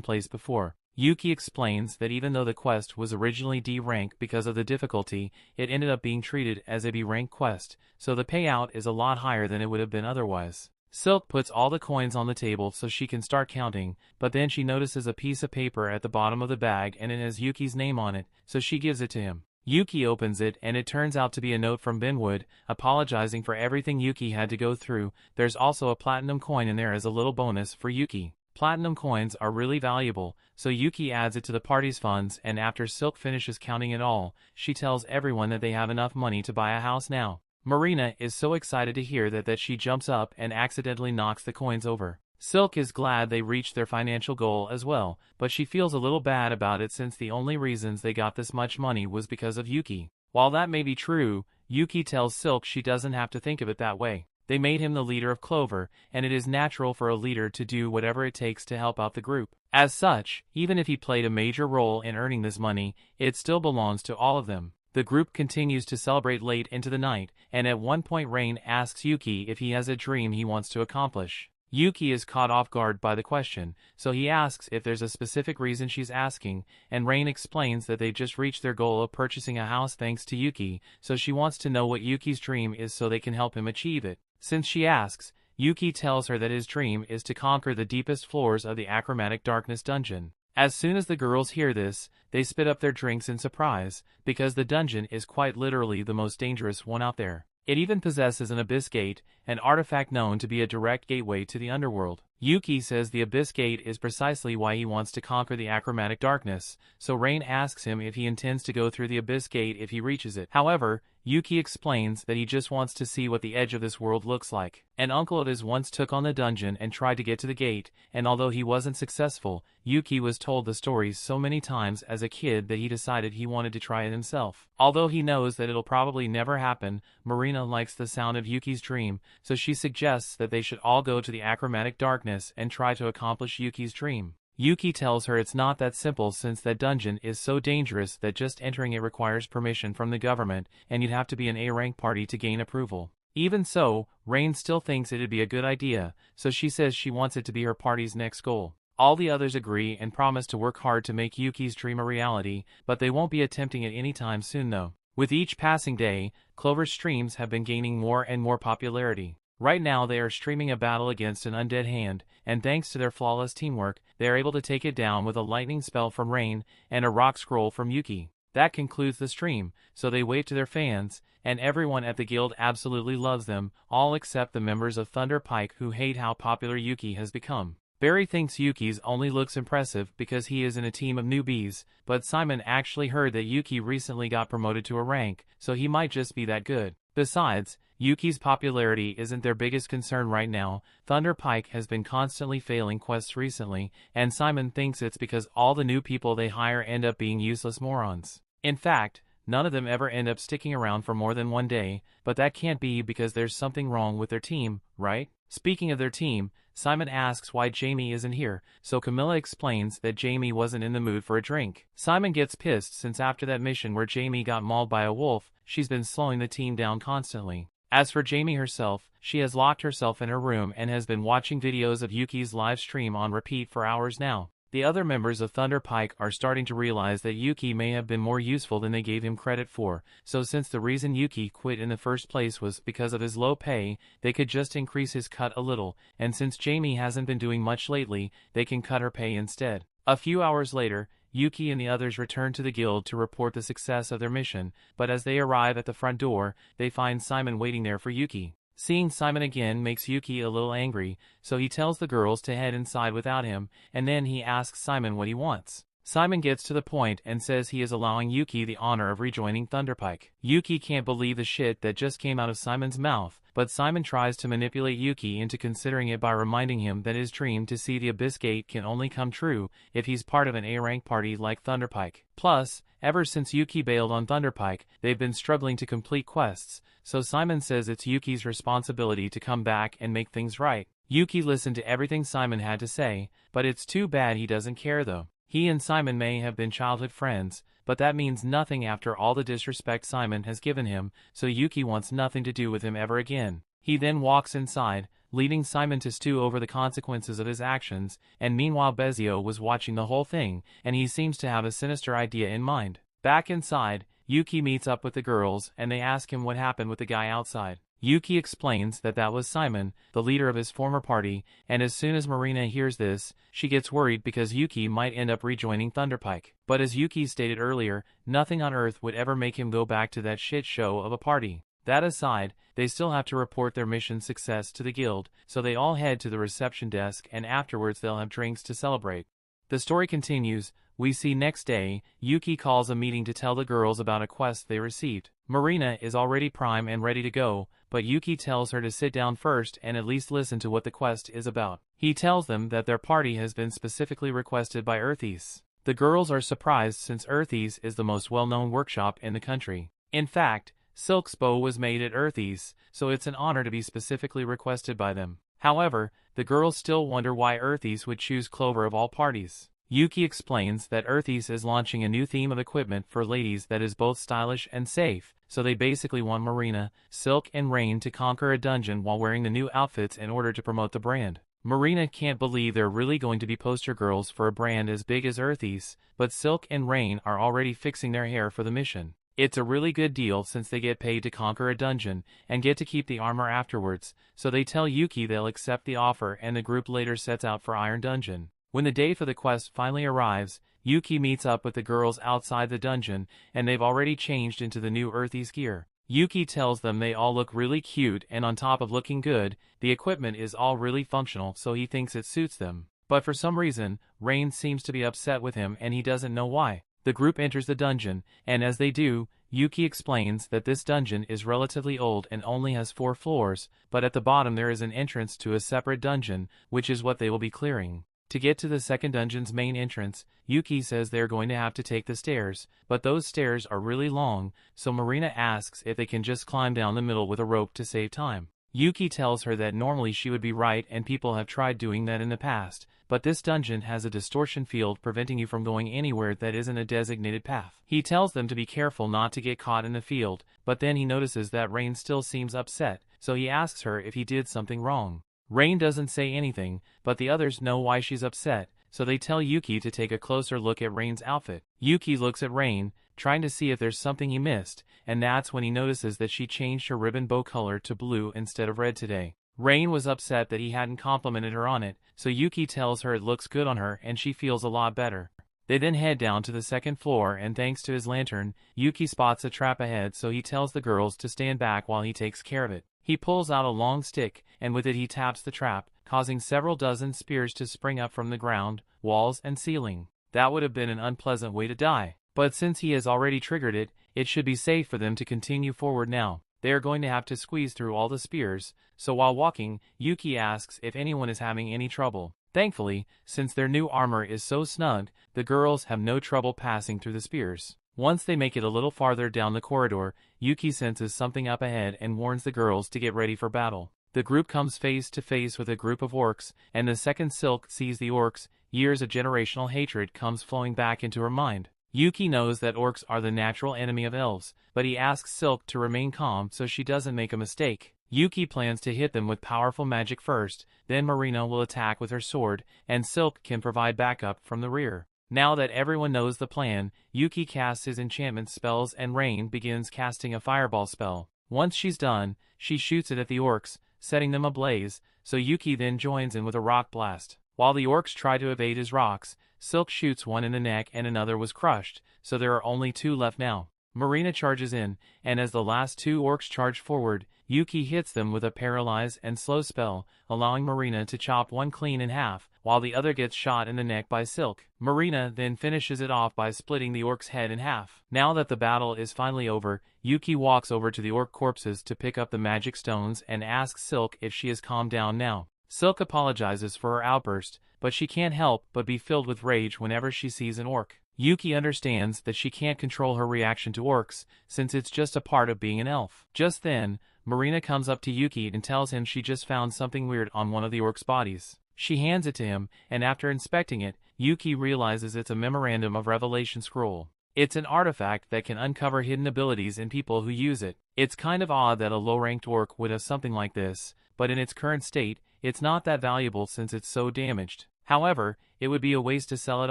place before. Yuke explains that even though the quest was originally D rank because of the difficulty, it ended up being treated as a B rank quest, so the payout is a lot higher than it would have been otherwise. Silk puts all the coins on the table so she can start counting, but then she notices a piece of paper at the bottom of the bag and it has Yuki's name on it, so she gives it to him. Yuke opens it and it turns out to be a note from Benwood, apologizing for everything Yuke had to go through. There's also a platinum coin in there as a little bonus for Yuke. Platinum coins are really valuable, so Yuke adds it to the party's funds, and after Silk finishes counting it all, she tells everyone that they have enough money to buy a house now. Marina is so excited to hear that she jumps up and accidentally knocks the coins over. Silk is glad they reached their financial goal as well, but she feels a little bad about it since the only reasons they got this much money was because of Yuke. While that may be true, Yuke tells Silk she doesn't have to think of it that way. They made him the leader of Clover, and it is natural for a leader to do whatever it takes to help out the group. As such, even if he played a major role in earning this money, it still belongs to all of them. The group continues to celebrate late into the night, and at one point Rain asks Yuke if he has a dream he wants to accomplish. Yuke is caught off guard by the question, so he asks if there's a specific reason she's asking, and Rain explains that they just reached their goal of purchasing a house thanks to Yuke, so she wants to know what Yuke's dream is so they can help him achieve it. Since she asks, Yuke tells her that his dream is to conquer the deepest floors of the Achromatic Darkness dungeon. As soon as the girls hear this, they spit up their drinks in surprise, because the dungeon is quite literally the most dangerous one out there. It even possesses an Abyss Gate, an artifact known to be a direct gateway to the underworld. Yuke says the Abyss Gate is precisely why he wants to conquer the Achromatic Darkness, so Rain asks him if he intends to go through the Abyss Gate if he reaches it. However, Yuke explains that he just wants to see what the edge of this world looks like. An uncle of his once took on the dungeon and tried to get to the gate, and although he wasn't successful, Yuke was told the stories so many times as a kid that he decided he wanted to try it himself. Although he knows that it'll probably never happen, Marina likes the sound of Yuke's dream, so she suggests that they should all go to the Achromatic Darkness and try to accomplish Yuke's dream. Yuke tells her it's not that simple since that dungeon is so dangerous that just entering it requires permission from the government, and you'd have to be an A-rank party to gain approval. Even so, Rain still thinks it'd be a good idea, so she says she wants it to be her party's next goal. All the others agree and promise to work hard to make Yuke's dream a reality, but they won't be attempting it anytime soon though. With each passing day, Clover's streams have been gaining more and more popularity. Right now they are streaming a battle against an undead hand, and thanks to their flawless teamwork, they are able to take it down with a lightning spell from Rain and a rock scroll from Yuke. That concludes the stream, so they wave to their fans, and everyone at the guild absolutely loves them, all except the members of Thunder Pike who hate how popular Yuke has become. Barry thinks Yuke's only looks impressive because he is in a team of newbies, but Simon actually heard that Yuke recently got promoted to a rank, so he might just be that good. Besides, Yuke's popularity isn't their biggest concern right now. Thunder Pike has been constantly failing quests recently, and Simon thinks it's because all the new people they hire end up being useless morons. In fact, none of them ever end up sticking around for more than one day, but that can't be because there's something wrong with their team, right? Speaking of their team, Simon asks why Jamie isn't here, so Camilla explains that Jamie wasn't in the mood for a drink. Simon gets pissed since after that mission where Jamie got mauled by a wolf, she's been slowing the team down constantly. As for Jamie herself, she has locked herself in her room and has been watching videos of Yuke's live stream on repeat for hours now. The other members of Thunder Pike are starting to realize that Yuke may have been more useful than they gave him credit for, so since the reason Yuke quit in the first place was because of his low pay, they could just increase his cut a little, and since Jamie hasn't been doing much lately, they can cut her pay instead. A few hours later, Yuke and the others return to the guild to report the success of their mission, but as they arrive at the front door, they find Simon waiting there for Yuke. Seeing Simon again makes Yuke a little angry, so he tells the girls to head inside without him, and then he asks Simon what he wants. Simon gets to the point and says he is allowing Yuke the honor of rejoining Thunder Pike. Yuke can't believe the shit that just came out of Simon's mouth, but Simon tries to manipulate Yuke into considering it by reminding him that his dream to see the Abyss Gate can only come true if he's part of an A-rank party like Thunder Pike. Plus, ever since Yuke bailed on Thunder Pike, they've been struggling to complete quests, so Simon says it's Yuki's responsibility to come back and make things right. Yuke listened to everything Simon had to say, but it's too bad he doesn't care though. He and Simon may have been childhood friends, but that means nothing after all the disrespect Simon has given him, so Yuke wants nothing to do with him ever again. He then walks inside, leading Simon to stew over the consequences of his actions, and meanwhile Bezio was watching the whole thing, and he seems to have a sinister idea in mind. Back inside, Yuke meets up with the girls, and they ask him what happened with the guy outside. Yuke explains that that was Simon, the leader of his former party, and as soon as Marina hears this, she gets worried because Yuke might end up rejoining Thunder Pike. But as Yuke stated earlier, nothing on earth would ever make him go back to that shit show of a party. That aside, they still have to report their mission success to the guild, so they all head to the reception desk and afterwards they'll have drinks to celebrate. The story continues. We see next day, Yuke calls a meeting to tell the girls about a quest they received. Marina is already prime and ready to go, but Yuke tells her to sit down first and at least listen to what the quest is about. He tells them that their party has been specifically requested by Earthies. The girls are surprised since Earthies is the most well-known workshop in the country. In fact, Silk's bow was made at Earthies, so it's an honor to be specifically requested by them. However, the girls still wonder why Earthies would choose Clover of all parties. Yuke explains that Earthies is launching a new theme of equipment for ladies that is both stylish and safe, so they basically want Marina, Silk and Rain to conquer a dungeon while wearing the new outfits in order to promote the brand. Marina can't believe they're really going to be poster girls for a brand as big as Earthies, but Silk and Rain are already fixing their hair for the mission. It's a really good deal since they get paid to conquer a dungeon and get to keep the armor afterwards, so they tell Yuke they'll accept the offer and the group later sets out for Iron Dungeon. When the day for the quest finally arrives, Yuke meets up with the girls outside the dungeon, and they've already changed into the new Earthies gear. Yuke tells them they all look really cute and on top of looking good, the equipment is all really functional so he thinks it suits them. But for some reason, Rain seems to be upset with him and he doesn't know why. The group enters the dungeon, and as they do, Yuke explains that this dungeon is relatively old and only has 4 floors, but at the bottom there is an entrance to a separate dungeon, which is what they will be clearing. To get to the second dungeon's main entrance, Yuke says they're going to have to take the stairs, but those stairs are really long, so Marina asks if they can just climb down the middle with a rope to save time. Yuke tells her that normally she would be right and people have tried doing that in the past, but this dungeon has a distortion field preventing you from going anywhere that isn't a designated path. He tells them to be careful not to get caught in the field, but then he notices that Rain still seems upset, so he asks her if he did something wrong. Rain doesn't say anything, but the others know why she's upset, so they tell Yuke to take a closer look at Rain's outfit. Yuke looks at Rain, trying to see if there's something he missed, and that's when he notices that she changed her ribbon bow color to blue instead of red today. Rain was upset that he hadn't complimented her on it, so Yuke tells her it looks good on her and she feels a lot better. They then head down to the second floor and thanks to his lantern, Yuke spots a trap ahead so he tells the girls to stand back while he takes care of it. He pulls out a long stick, and with it he taps the trap, causing several dozen spears to spring up from the ground, walls and ceiling. That would have been an unpleasant way to die. But since he has already triggered it, it should be safe for them to continue forward now. They are going to have to squeeze through all the spears, so while walking, Yuke asks if anyone is having any trouble. Thankfully, since their new armor is so snug, the girls have no trouble passing through the spears. Once they make it a little farther down the corridor, Yuke senses something up ahead and warns the girls to get ready for battle. The group comes face to face with a group of orcs, and the second Silk sees the orcs, years of generational hatred comes flowing back into her mind. Yuke knows that orcs are the natural enemy of elves, but he asks Silk to remain calm so she doesn't make a mistake. Yuke plans to hit them with powerful magic first, then Marina will attack with her sword, and Silk can provide backup from the rear. Now that everyone knows the plan, Yuke casts his enchantment spells and Rain begins casting a fireball spell. Once she's done, she shoots it at the orcs, setting them ablaze, so Yuke then joins in with a rock blast. While the orcs try to evade his rocks, Silk shoots one in the neck and another was crushed, so there are only 2 left now. Marina charges in, and as the last 2 orcs charge forward, Yuke hits them with a paralyze and slow spell, allowing Marina to chop one clean in half, while the other gets shot in the neck by Silk. Marina then finishes it off by splitting the orc's head in half. Now that the battle is finally over, Yuke walks over to the orc corpses to pick up the magic stones and asks Silk if she has calmed down now. Silk apologizes for her outburst, but she can't help but be filled with rage whenever she sees an orc. Yuke understands that she can't control her reaction to orcs, since it's just a part of being an elf. Just then, Marina comes up to Yuke and tells him she just found something weird on one of the orcs' bodies. She hands it to him, and after inspecting it, Yuke realizes it's a Memorandum of Revelation scroll. It's an artifact that can uncover hidden abilities in people who use it. It's kind of odd that a low-ranked orc would have something like this, but in its current state, it's not that valuable since it's so damaged. However, it would be a waste to sell it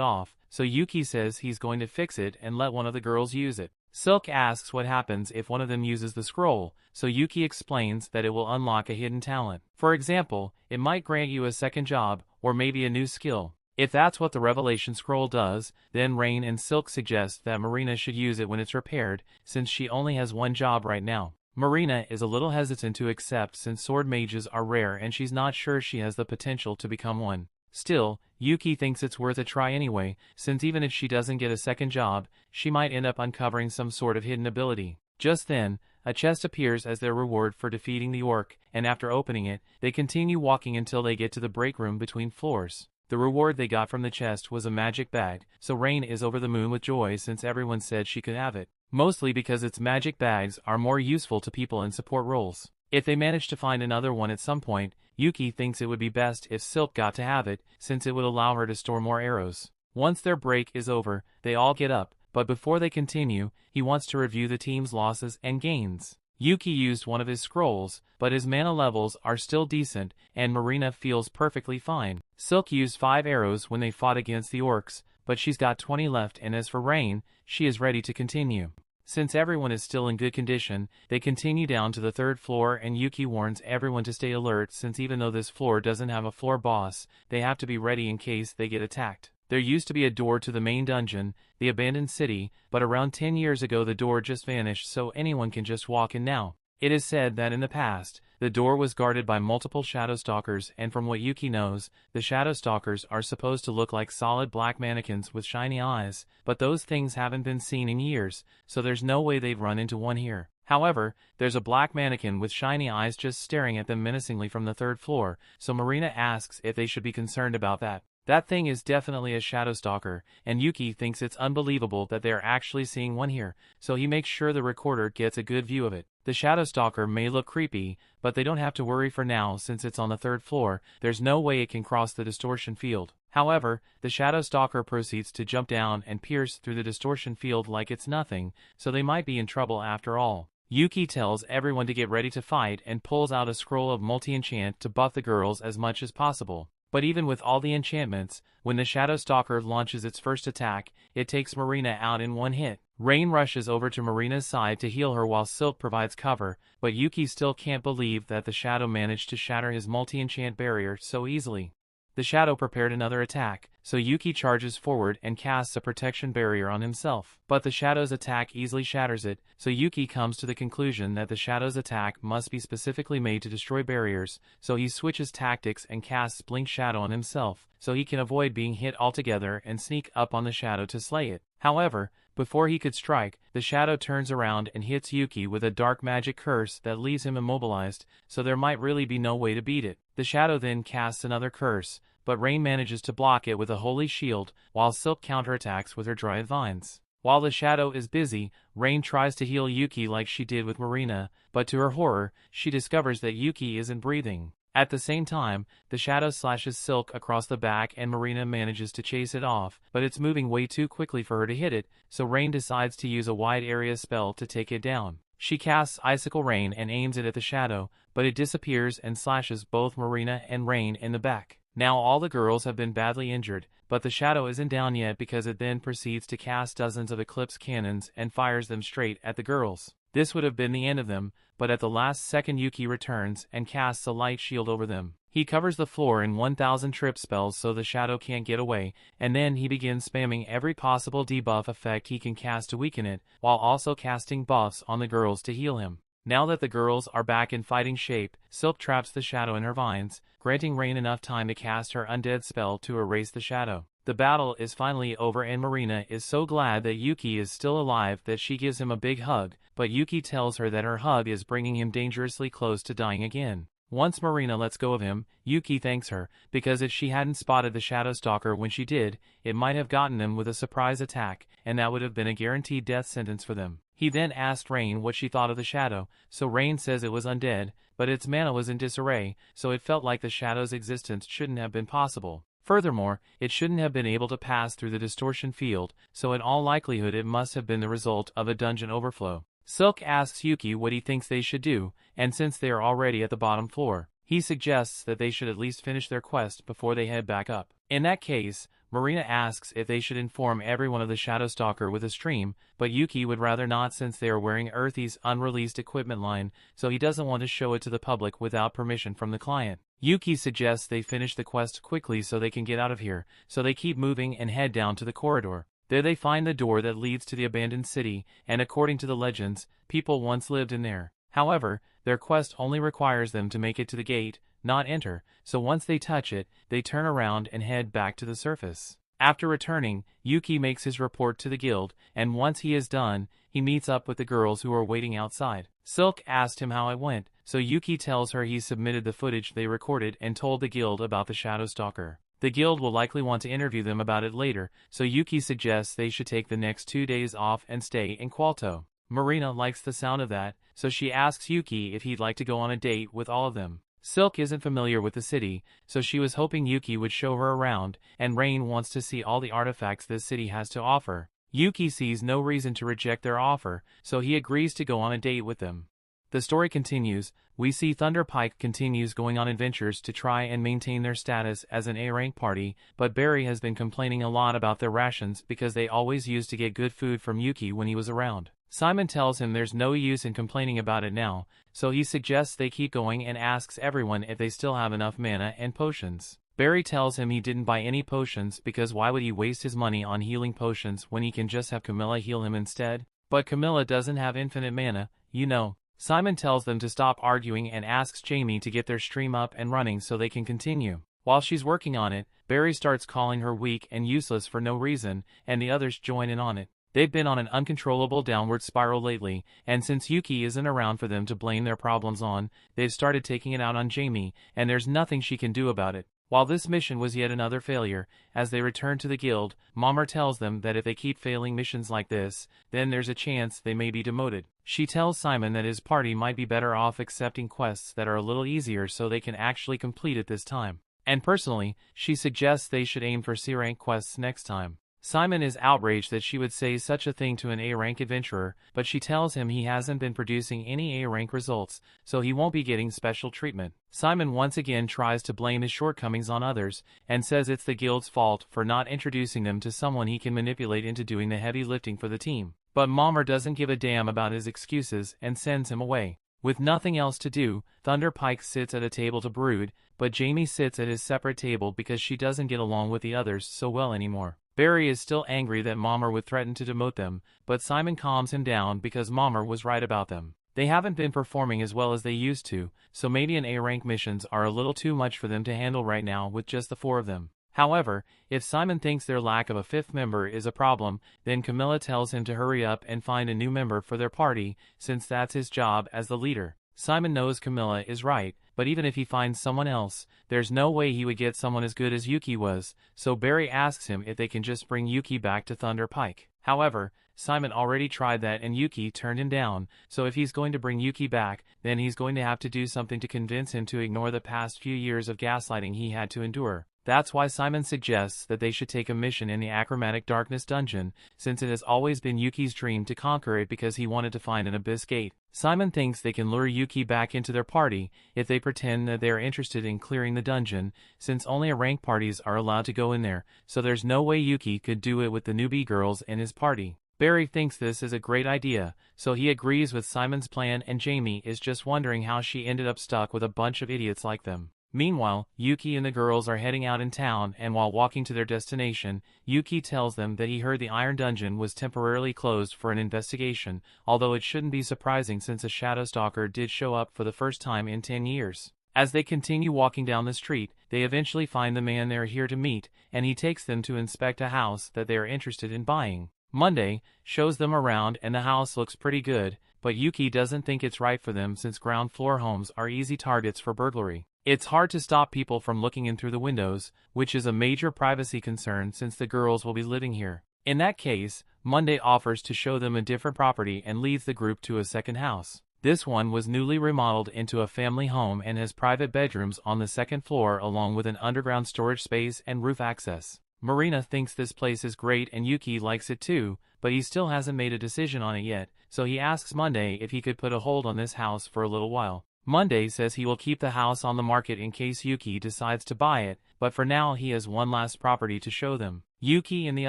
off, so Yuke says he's going to fix it and let one of the girls use it. Silk asks what happens if one of them uses the scroll, so Yuke explains that it will unlock a hidden talent. For example, it might grant you a second job, or maybe a new skill. If that's what the Revelation Scroll does, then Rain and Silk suggest that Marina should use it when it's repaired, since she only has one job right now. Marina is a little hesitant to accept since sword mages are rare and she's not sure she has the potential to become one. Still, Yuke thinks it's worth a try anyway, since even if she doesn't get a second job, she might end up uncovering some sort of hidden ability. Just then, a chest appears as their reward for defeating the orc, and after opening it, they continue walking until they get to the break room between floors. The reward they got from the chest was a magic bag, so Rain is over the moon with joy since everyone said she could have it. Mostly because its magic bags are more useful to people in support roles. If they manage to find another one at some point, Yuke thinks it would be best if Silk got to have it, since it would allow her to store more arrows. Once their break is over, they all get up, but before they continue, he wants to review the team's losses and gains. Yuke used one of his scrolls, but his mana levels are still decent, and Marina feels perfectly fine. Silk used 5 arrows when they fought against the orcs, but she's got 20 left, and as for Rain, she is ready to continue. Since everyone is still in good condition, they continue down to the 3rd floor and Yuke warns everyone to stay alert since even though this floor doesn't have a floor boss, they have to be ready in case they get attacked. There used to be a door to the main dungeon, the abandoned city, but around 10 years ago the door just vanished so anyone can just walk in now. It is said that in the past, the door was guarded by multiple shadow stalkers, and from what Yuke knows, the shadow stalkers are supposed to look like solid black mannequins with shiny eyes, but those things haven't been seen in years, so there's no way they'd run into one here. However, there's a black mannequin with shiny eyes just staring at them menacingly from the 3rd floor, so Marina asks if they should be concerned about that. That thing is definitely a shadow stalker, and Yuke thinks it's unbelievable that they are actually seeing one here, so he makes sure the recorder gets a good view of it. The shadow stalker may look creepy, but they don't have to worry for now since it's on the 3rd floor. There's no way it can cross the distortion field. However, the shadow stalker proceeds to jump down and pierce through the distortion field like it's nothing, so they might be in trouble after all. Yuke tells everyone to get ready to fight and pulls out a scroll of multi-enchant to buff the girls as much as possible. But even with all the enchantments, when the Shadow Stalker launches its first attack, it takes Marina out in one hit. Rain rushes over to Marina's side to heal her while Silk provides cover, but Yuke still can't believe that the Shadow managed to shatter his multi-enchant barrier so easily. The Shadow prepared another attack, so Yuke charges forward and casts a protection barrier on himself. But the Shadow's attack easily shatters it, so Yuke comes to the conclusion that the Shadow's attack must be specifically made to destroy barriers, so he switches tactics and casts Blink Shadow on himself, so he can avoid being hit altogether and sneak up on the Shadow to slay it. However, before he could strike, the Shadow turns around and hits Yuke with a dark magic curse that leaves him immobilized, so there might really be no way to beat it. The Shadow then casts another curse, but Rain manages to block it with a holy shield, while Silk counterattacks with her Dryad Vines. While the Shadow is busy, Rain tries to heal Yuke like she did with Marina, but to her horror, she discovers that Yuke isn't breathing. At the same time, the Shadow slashes Silk across the back and Marina manages to chase it off, but it's moving way too quickly for her to hit it, so Rain decides to use a wide area spell to take it down. She casts Icicle Rain and aims it at the Shadow, but it disappears and slashes both Marina and Rain in the back. Now all the girls have been badly injured, but the Shadow isn't down yet because it then proceeds to cast dozens of Eclipse cannons and fires them straight at the girls. This would have been the end of them, but at the last second Yuke returns and casts a light shield over them. He covers the floor in 1000 trip spells so the Shadow can't get away, and then he begins spamming every possible debuff effect he can cast to weaken it, while also casting buffs on the girls to heal him. Now that the girls are back in fighting shape, Silk traps the shadow in her vines, granting Rain enough time to cast her undead spell to erase the shadow. The battle is finally over and Marina is so glad that Yuke is still alive that she gives him a big hug, but Yuke tells her that her hug is bringing him dangerously close to dying again. Once Marina lets go of him, Yuke thanks her, because if she hadn't spotted the Shadow Stalker when she did, it might have gotten them with a surprise attack, and that would have been a guaranteed death sentence for them. He then asked Rain what she thought of the shadow, so Rain says it was undead, but its mana was in disarray, so it felt like the shadow's existence shouldn't have been possible. Furthermore, it shouldn't have been able to pass through the distortion field, so in all likelihood it must have been the result of a dungeon overflow. Silk asks Yuke what he thinks they should do, and since they are already at the bottom floor, he suggests that they should at least finish their quest before they head back up. In that case, Marina asks if they should inform everyone of the Shadow Stalker with a stream, but Yuke would rather not since they are wearing Earthy's unreleased equipment line, so he doesn't want to show it to the public without permission from the client. Yuke suggests they finish the quest quickly so they can get out of here, so they keep moving and head down to the corridor. There they find the door that leads to the abandoned city, and according to the legends, people once lived in there. However, their quest only requires them to make it to the gate, not enter, so once they touch it, they turn around and head back to the surface. After returning, Yuke makes his report to the guild, and once he is done, he meets up with the girls who are waiting outside. Silk asked him how it went, so Yuke tells her he submitted the footage they recorded and told the guild about the Shadow Stalker. The guild will likely want to interview them about it later, so Yuke suggests they should take the next 2 days off and stay in Qualto. Marina likes the sound of that, so she asks Yuke if he'd like to go on a date with all of them. Silk isn't familiar with the city, so she was hoping Yuke would show her around, and Rain wants to see all the artifacts this city has to offer. Yuke sees no reason to reject their offer, so he agrees to go on a date with them. The story continues. We see Thunder Pike continues going on adventures to try and maintain their status as an A-rank party, but Barry has been complaining a lot about their rations because they always used to get good food from Yuke when he was around. Simon tells him there's no use in complaining about it now, so he suggests they keep going and asks everyone if they still have enough mana and potions. Barry tells him he didn't buy any potions because why would he waste his money on healing potions when he can just have Camilla heal him instead? But Camilla doesn't have infinite mana, you know. Simon tells them to stop arguing and asks Jamie to get their stream up and running so they can continue. While she's working on it, Barry starts calling her weak and useless for no reason, and the others join in on it. They've been on an uncontrollable downward spiral lately, and since Yuke isn't around for them to blame their problems on, they've started taking it out on Jamie, and there's nothing she can do about it. While this mission was yet another failure, as they return to the guild, Mommer tells them that if they keep failing missions like this, then there's a chance they may be demoted. She tells Simon that his party might be better off accepting quests that are a little easier so they can actually complete it this time. And personally, she suggests they should aim for C-rank quests next time. Simon is outraged that she would say such a thing to an A-rank adventurer, but she tells him he hasn't been producing any A-rank results, so he won't be getting special treatment. Simon once again tries to blame his shortcomings on others, and says it's the guild's fault for not introducing them to someone he can manipulate into doing the heavy lifting for the team. But Mommer doesn't give a damn about his excuses and sends him away. With nothing else to do, Thunder Pike sits at a table to brood, but Jamie sits at his separate table because she doesn't get along with the others so well anymore. Barry is still angry that Mommer would threaten to demote them, but Simon calms him down because Mommer was right about them. They haven't been performing as well as they used to, so maybe an A-rank missions are a little too much for them to handle right now with just the 4 of them. However, if Simon thinks their lack of a 5th member is a problem, then Camilla tells him to hurry up and find a new member for their party, since that's his job as the leader. Simon knows Camilla is right, but even if he finds someone else, there's no way he would get someone as good as Yuke was, so Barry asks him if they can just bring Yuke back to Thunder Pike. However, Simon already tried that and Yuke turned him down, so if he's going to bring Yuke back, then he's going to have to do something to convince him to ignore the past few years of gaslighting he had to endure. That's why Simon suggests that they should take a mission in the Achromatic Darkness dungeon, since it has always been Yuke's dream to conquer it because he wanted to find an abyss gate. Simon thinks they can lure Yuke back into their party if they pretend that they are interested in clearing the dungeon, since only rank parties are allowed to go in there, so there's no way Yuke could do it with the newbie girls in his party. Barry thinks this is a great idea, so he agrees with Simon's plan and Jamie is just wondering how she ended up stuck with a bunch of idiots like them. Meanwhile, Yuke and the girls are heading out in town, and while walking to their destination, Yuke tells them that he heard the Iron Dungeon was temporarily closed for an investigation, although it shouldn't be surprising since a shadow stalker did show up for the first time in 10 years. As they continue walking down the street, they eventually find the man they are here to meet, and he takes them to inspect a house that they are interested in buying. Monday shows them around and the house looks pretty good, but Yuke doesn't think it's right for them since ground floor homes are easy targets for burglary. It's hard to stop people from looking in through the windows, which is a major privacy concern since the girls will be living here. In that case, Monday offers to show them a different property and leads the group to a second house. This one was newly remodeled into a family home and has private bedrooms on the second floor along with an underground storage space and roof access. Marina thinks this place is great and Yuke likes it too, but he still hasn't made a decision on it yet, so he asks Monday if he could put a hold on this house for a little while. Monday says he will keep the house on the market in case Yuke decides to buy it, but for now he has one last property to show them. Yuke and the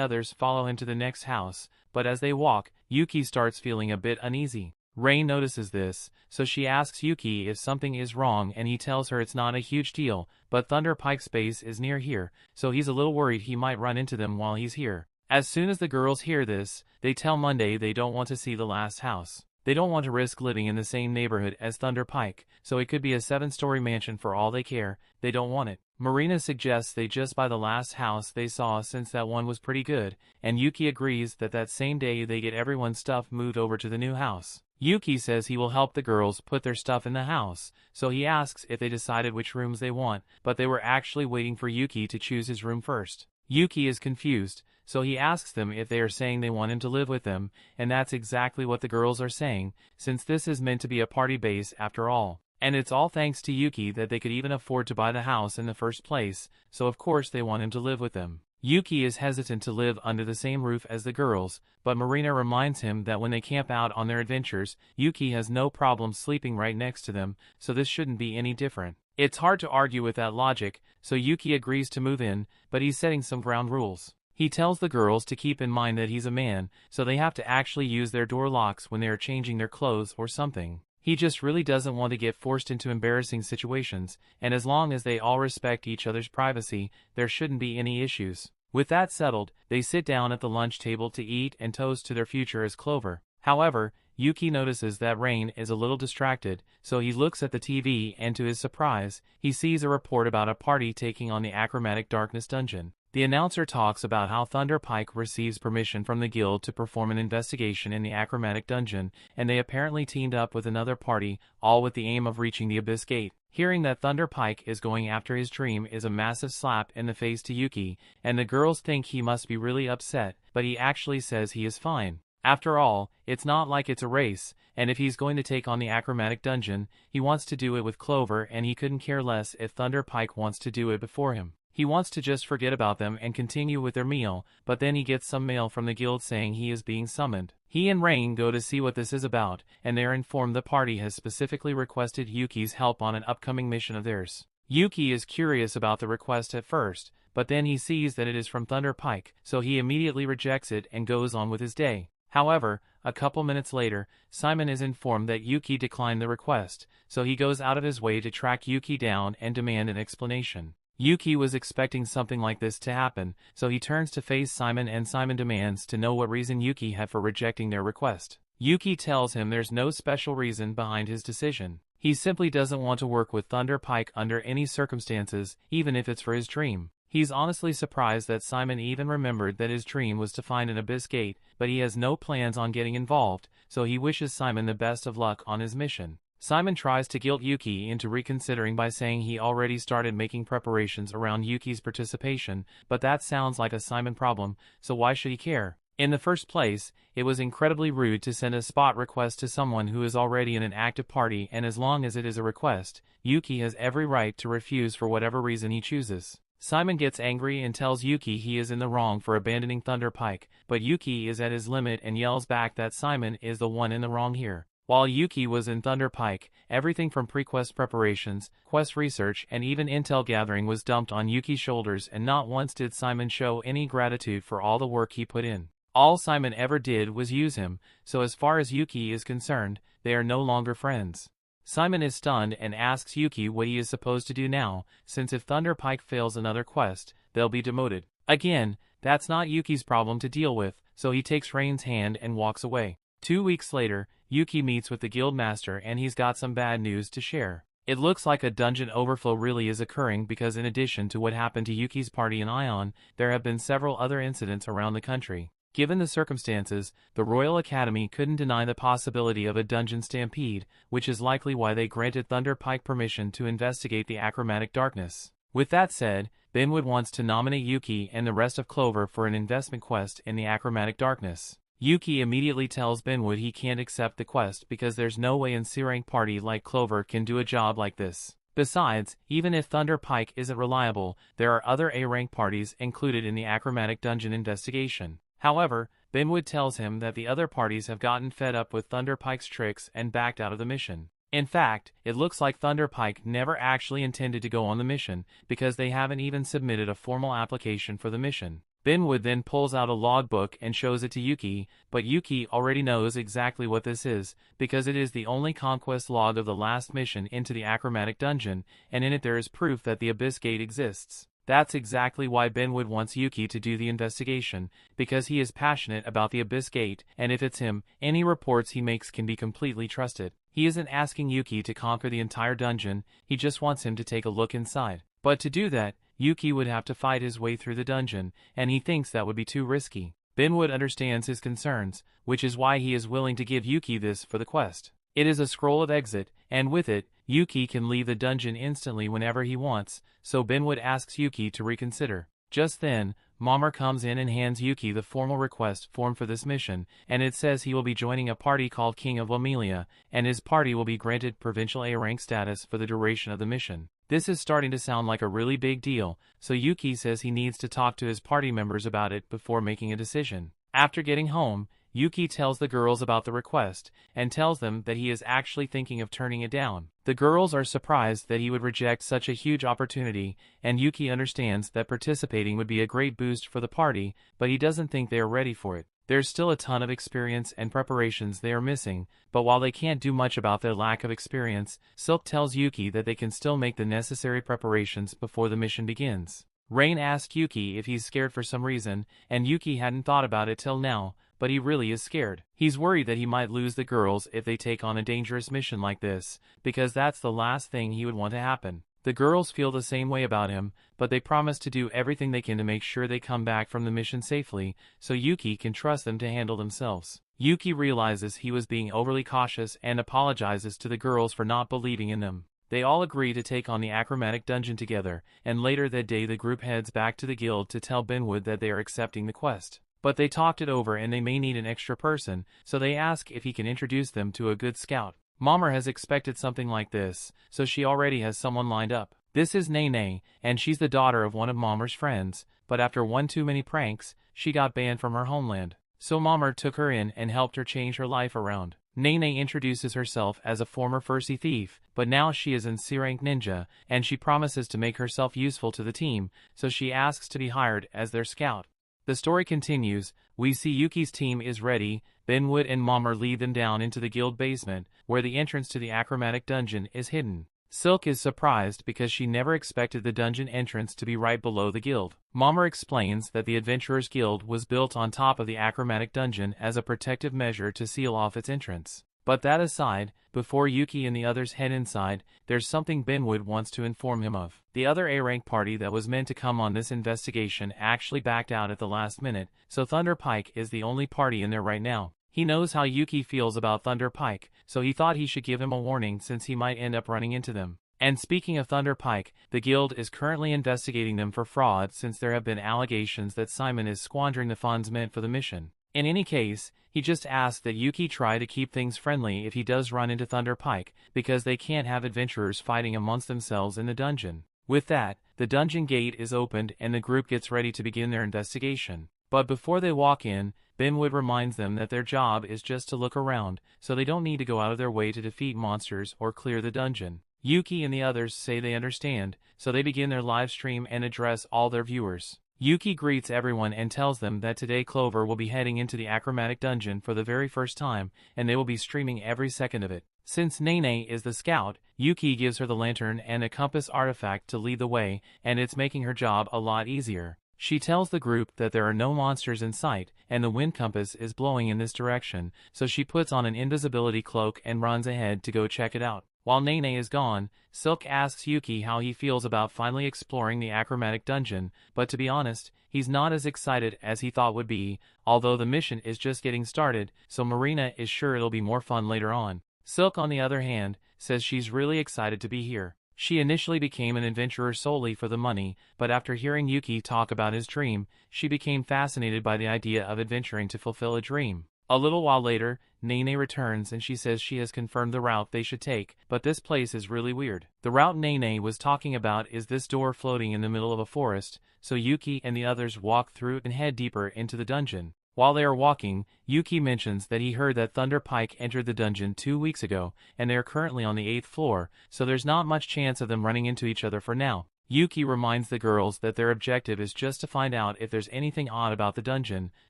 others follow him to the next house, but as they walk, Yuke starts feeling a bit uneasy. Rain notices this, so she asks Yuke if something is wrong and he tells her it's not a huge deal, but Thunder Pike's base is near here, so he's a little worried he might run into them while he's here. As soon as the girls hear this, they tell Monday they don't want to see the last house. They don't want to risk living in the same neighborhood as Thunder Pike, so it could be a 7-story mansion for all they care. They don't want it. Marina suggests they just buy the last house they saw since that one was pretty good, and Yuke agrees that same day they get everyone's stuff moved over to the new house. Yuke says he will help the girls put their stuff in the house, so he asks if they decided which rooms they want, but they were actually waiting for Yuke to choose his room first. Yuke is confused, so he asks them if they are saying they want him to live with them, and that's exactly what the girls are saying, since this is meant to be a party base after all. And it's all thanks to Yuke that they could even afford to buy the house in the first place, so of course they want him to live with them. Yuke is hesitant to live under the same roof as the girls, but Marina reminds him that when they camp out on their adventures, Yuke has no problem sleeping right next to them, so this shouldn't be any different. It's hard to argue with that logic, so Yuke agrees to move in, but he's setting some ground rules. He tells the girls to keep in mind that he's a man, so they have to actually use their door locks when they are changing their clothes or something. He just really doesn't want to get forced into embarrassing situations, and as long as they all respect each other's privacy, there shouldn't be any issues. With that settled, they sit down at the lunch table to eat and toast to their future as Clover. However, Yuke notices that Rain is a little distracted, so he looks at the TV and to his surprise, he sees a report about a party taking on the Achromatic Darkness dungeon. The announcer talks about how Thunder Pike receives permission from the guild to perform an investigation in the Achromatic dungeon, and they apparently teamed up with another party, all with the aim of reaching the Abyss Gate. Hearing that Thunder Pike is going after his dream is a massive slap in the face to Yuke, and the girls think he must be really upset, but he actually says he is fine. After all, it's not like it's a race, and if he's going to take on the Achromatic dungeon, he wants to do it with Clover and he couldn't care less if Thunder Pike wants to do it before him. He wants to just forget about them and continue with their meal, but then he gets some mail from the guild saying he is being summoned. He and Rain go to see what this is about, and they are informed the party has specifically requested Yuki's help on an upcoming mission of theirs. Yuke is curious about the request at first, but then he sees that it is from Thunder Pike, so he immediately rejects it and goes on with his day. However, a couple minutes later, Simon is informed that Yuke declined the request, so he goes out of his way to track Yuke down and demand an explanation. Yuke was expecting something like this to happen, so he turns to face Simon and Simon demands to know what reason Yuke had for rejecting their request. Yuke tells him there's no special reason behind his decision. He simply doesn't want to work with Thunder Pike under any circumstances, even if it's for his dream. He's honestly surprised that Simon even remembered that his dream was to find an Abyss Gate, but he has no plans on getting involved, so he wishes Simon the best of luck on his mission. Simon tries to guilt Yuke into reconsidering by saying he already started making preparations around Yuki's participation, but that sounds like a Simon problem, so why should he care? In the first place, it was incredibly rude to send a spot request to someone who is already in an active party, and as long as it is a request, Yuke has every right to refuse for whatever reason he chooses. Simon gets angry and tells Yuke he is in the wrong for abandoning Thunder Pike, but Yuke is at his limit and yells back that Simon is the one in the wrong here. While Yuke was in Thunder Pike, everything from pre-quest preparations, quest research, and even intel gathering was dumped on Yuke's shoulders, and not once did Simon show any gratitude for all the work he put in. All Simon ever did was use him, so as far as Yuke is concerned, they are no longer friends. Simon is stunned and asks Yuke what he is supposed to do now, since if Thunder Pike fails another quest, they'll be demoted. Again, that's not Yuki's problem to deal with, so he takes Rain's hand and walks away. 2 weeks later, Yuke meets with the guild master and he's got some bad news to share. It looks like a dungeon overflow really is occurring because in addition to what happened to Yuki's party in Ion, there have been several other incidents around the country. Given the circumstances, the Royal Academy couldn't deny the possibility of a dungeon stampede, which is likely why they granted Thunder Pike permission to investigate the Achromatic Darkness. With that said, Benwood wants to nominate Yuke and the rest of Clover for an investment quest in the Achromatic Darkness. Yuke immediately tells Benwood he can't accept the quest because there's no way a C-rank party like Clover can do a job like this. Besides, even if Thunder Pike isn't reliable, there are other A-rank parties included in the Achromatic Dungeon investigation. However, Benwood tells him that the other parties have gotten fed up with Thunder Pike's tricks and backed out of the mission. In fact, it looks like Thunder Pike never actually intended to go on the mission, because they haven't even submitted a formal application for the mission. Benwood then pulls out a logbook and shows it to Yuke, but Yuke already knows exactly what this is, because it is the only conquest log of the last mission into the Achromatic Dungeon, and in it there is proof that the Abyss Gate exists. That's exactly why Benwood wants Yuke to do the investigation, because he is passionate about the Abyss Gate, and if it's him, any reports he makes can be completely trusted. He isn't asking Yuke to conquer the entire dungeon, he just wants him to take a look inside. But to do that, Yuke would have to fight his way through the dungeon, and he thinks that would be too risky. Benwood understands his concerns, which is why he is willing to give Yuke this for the quest. It is a scroll of exit, and with it, Yuke can leave the dungeon instantly whenever he wants, so Benwood asks Yuke to reconsider. Just then, Mommer comes in and hands Yuke the formal request form for this mission, and it says he will be joining a party called King of Lamelia, and his party will be granted provincial A-rank status for the duration of the mission. This is starting to sound like a really big deal, so Yuke says he needs to talk to his party members about it before making a decision. After getting home, Yuke tells the girls about the request, and tells them that he is actually thinking of turning it down. The girls are surprised that he would reject such a huge opportunity, and Yuke understands that participating would be a great boost for the party, but he doesn't think they are ready for it. There's still a ton of experience and preparations they are missing, but while they can't do much about their lack of experience, Silk tells Yuke that they can still make the necessary preparations before the mission begins. Rain asks Yuke if he's scared for some reason, and Yuke hadn't thought about it till now, but he really is scared. He's worried that he might lose the girls if they take on a dangerous mission like this, because that's the last thing he would want to happen. The girls feel the same way about him, but they promise to do everything they can to make sure they come back from the mission safely, so Yuke can trust them to handle themselves. Yuke realizes he was being overly cautious and apologizes to the girls for not believing in them. They all agree to take on the Achromatic Dungeon together, and later that day the group heads back to the guild to tell Benwood that they are accepting the quest. But they talked it over and they may need an extra person, so they ask if he can introduce them to a good scout. Mommer has expected something like this, so she already has someone lined up. This is Nene, and she's the daughter of one of Mommer's friends, but after one too many pranks, she got banned from her homeland. So Mommer took her in and helped her change her life around. Nene introduces herself as a former Fursy thief, but now she is an C-rank ninja, and she promises to make herself useful to the team, so she asks to be hired as their scout. The story continues. We see Yuke's team is ready. Benwood and Mommer lead them down into the guild basement, where the entrance to the Achromatic Dungeon is hidden. Silk is surprised because she never expected the dungeon entrance to be right below the guild. Mommer explains that the Adventurers Guild was built on top of the Achromatic Dungeon as a protective measure to seal off its entrance. But that aside, before Yuke and the others head inside, there's something Benwood wants to inform him of. The other A-rank party that was meant to come on this investigation actually backed out at the last minute, so Thunder Pike is the only party in there right now. He knows how Yuke feels about Thunder Pike, so he thought he should give him a warning since he might end up running into them. And speaking of Thunder Pike, the guild is currently investigating them for fraud since there have been allegations that Simon is squandering the funds meant for the mission. In any case, he just asked that Yuke try to keep things friendly if he does run into Thunder Pike, because they can't have adventurers fighting amongst themselves in the dungeon. With that, the dungeon gate is opened and the group gets ready to begin their investigation. But before they walk in, Benwood reminds them that their job is just to look around, so they don't need to go out of their way to defeat monsters or clear the dungeon. Yuke and the others say they understand, so they begin their live stream and address all their viewers. Yuke greets everyone and tells them that today Clover will be heading into the Achromatic Dungeon for the very first time, and they will be streaming every second of it. Since Nene is the scout, Yuke gives her the lantern and a compass artifact to lead the way, and it's making her job a lot easier. She tells the group that there are no monsters in sight, and the wind compass is blowing in this direction, so she puts on an invisibility cloak and runs ahead to go check it out. While Nene is gone, Silk asks Yuke how he feels about finally exploring the Achromatic dungeon, but to be honest, he's not as excited as he thought would be, although the mission is just getting started, so Marina is sure it'll be more fun later on. Silk, on the other hand, says she's really excited to be here. She initially became an adventurer solely for the money, but after hearing Yuke talk about his dream, she became fascinated by the idea of adventuring to fulfill a dream. A little while later, Nene returns and she says she has confirmed the route they should take, but this place is really weird. The route Nene was talking about is this door floating in the middle of a forest, so Yuke and the others walk through and head deeper into the dungeon. While they are walking, Yuke mentions that he heard that Thunder Pike entered the dungeon 2 weeks ago, and they are currently on the 8th floor, so there's not much chance of them running into each other for now. Yuke reminds the girls that their objective is just to find out if there's anything odd about the dungeon,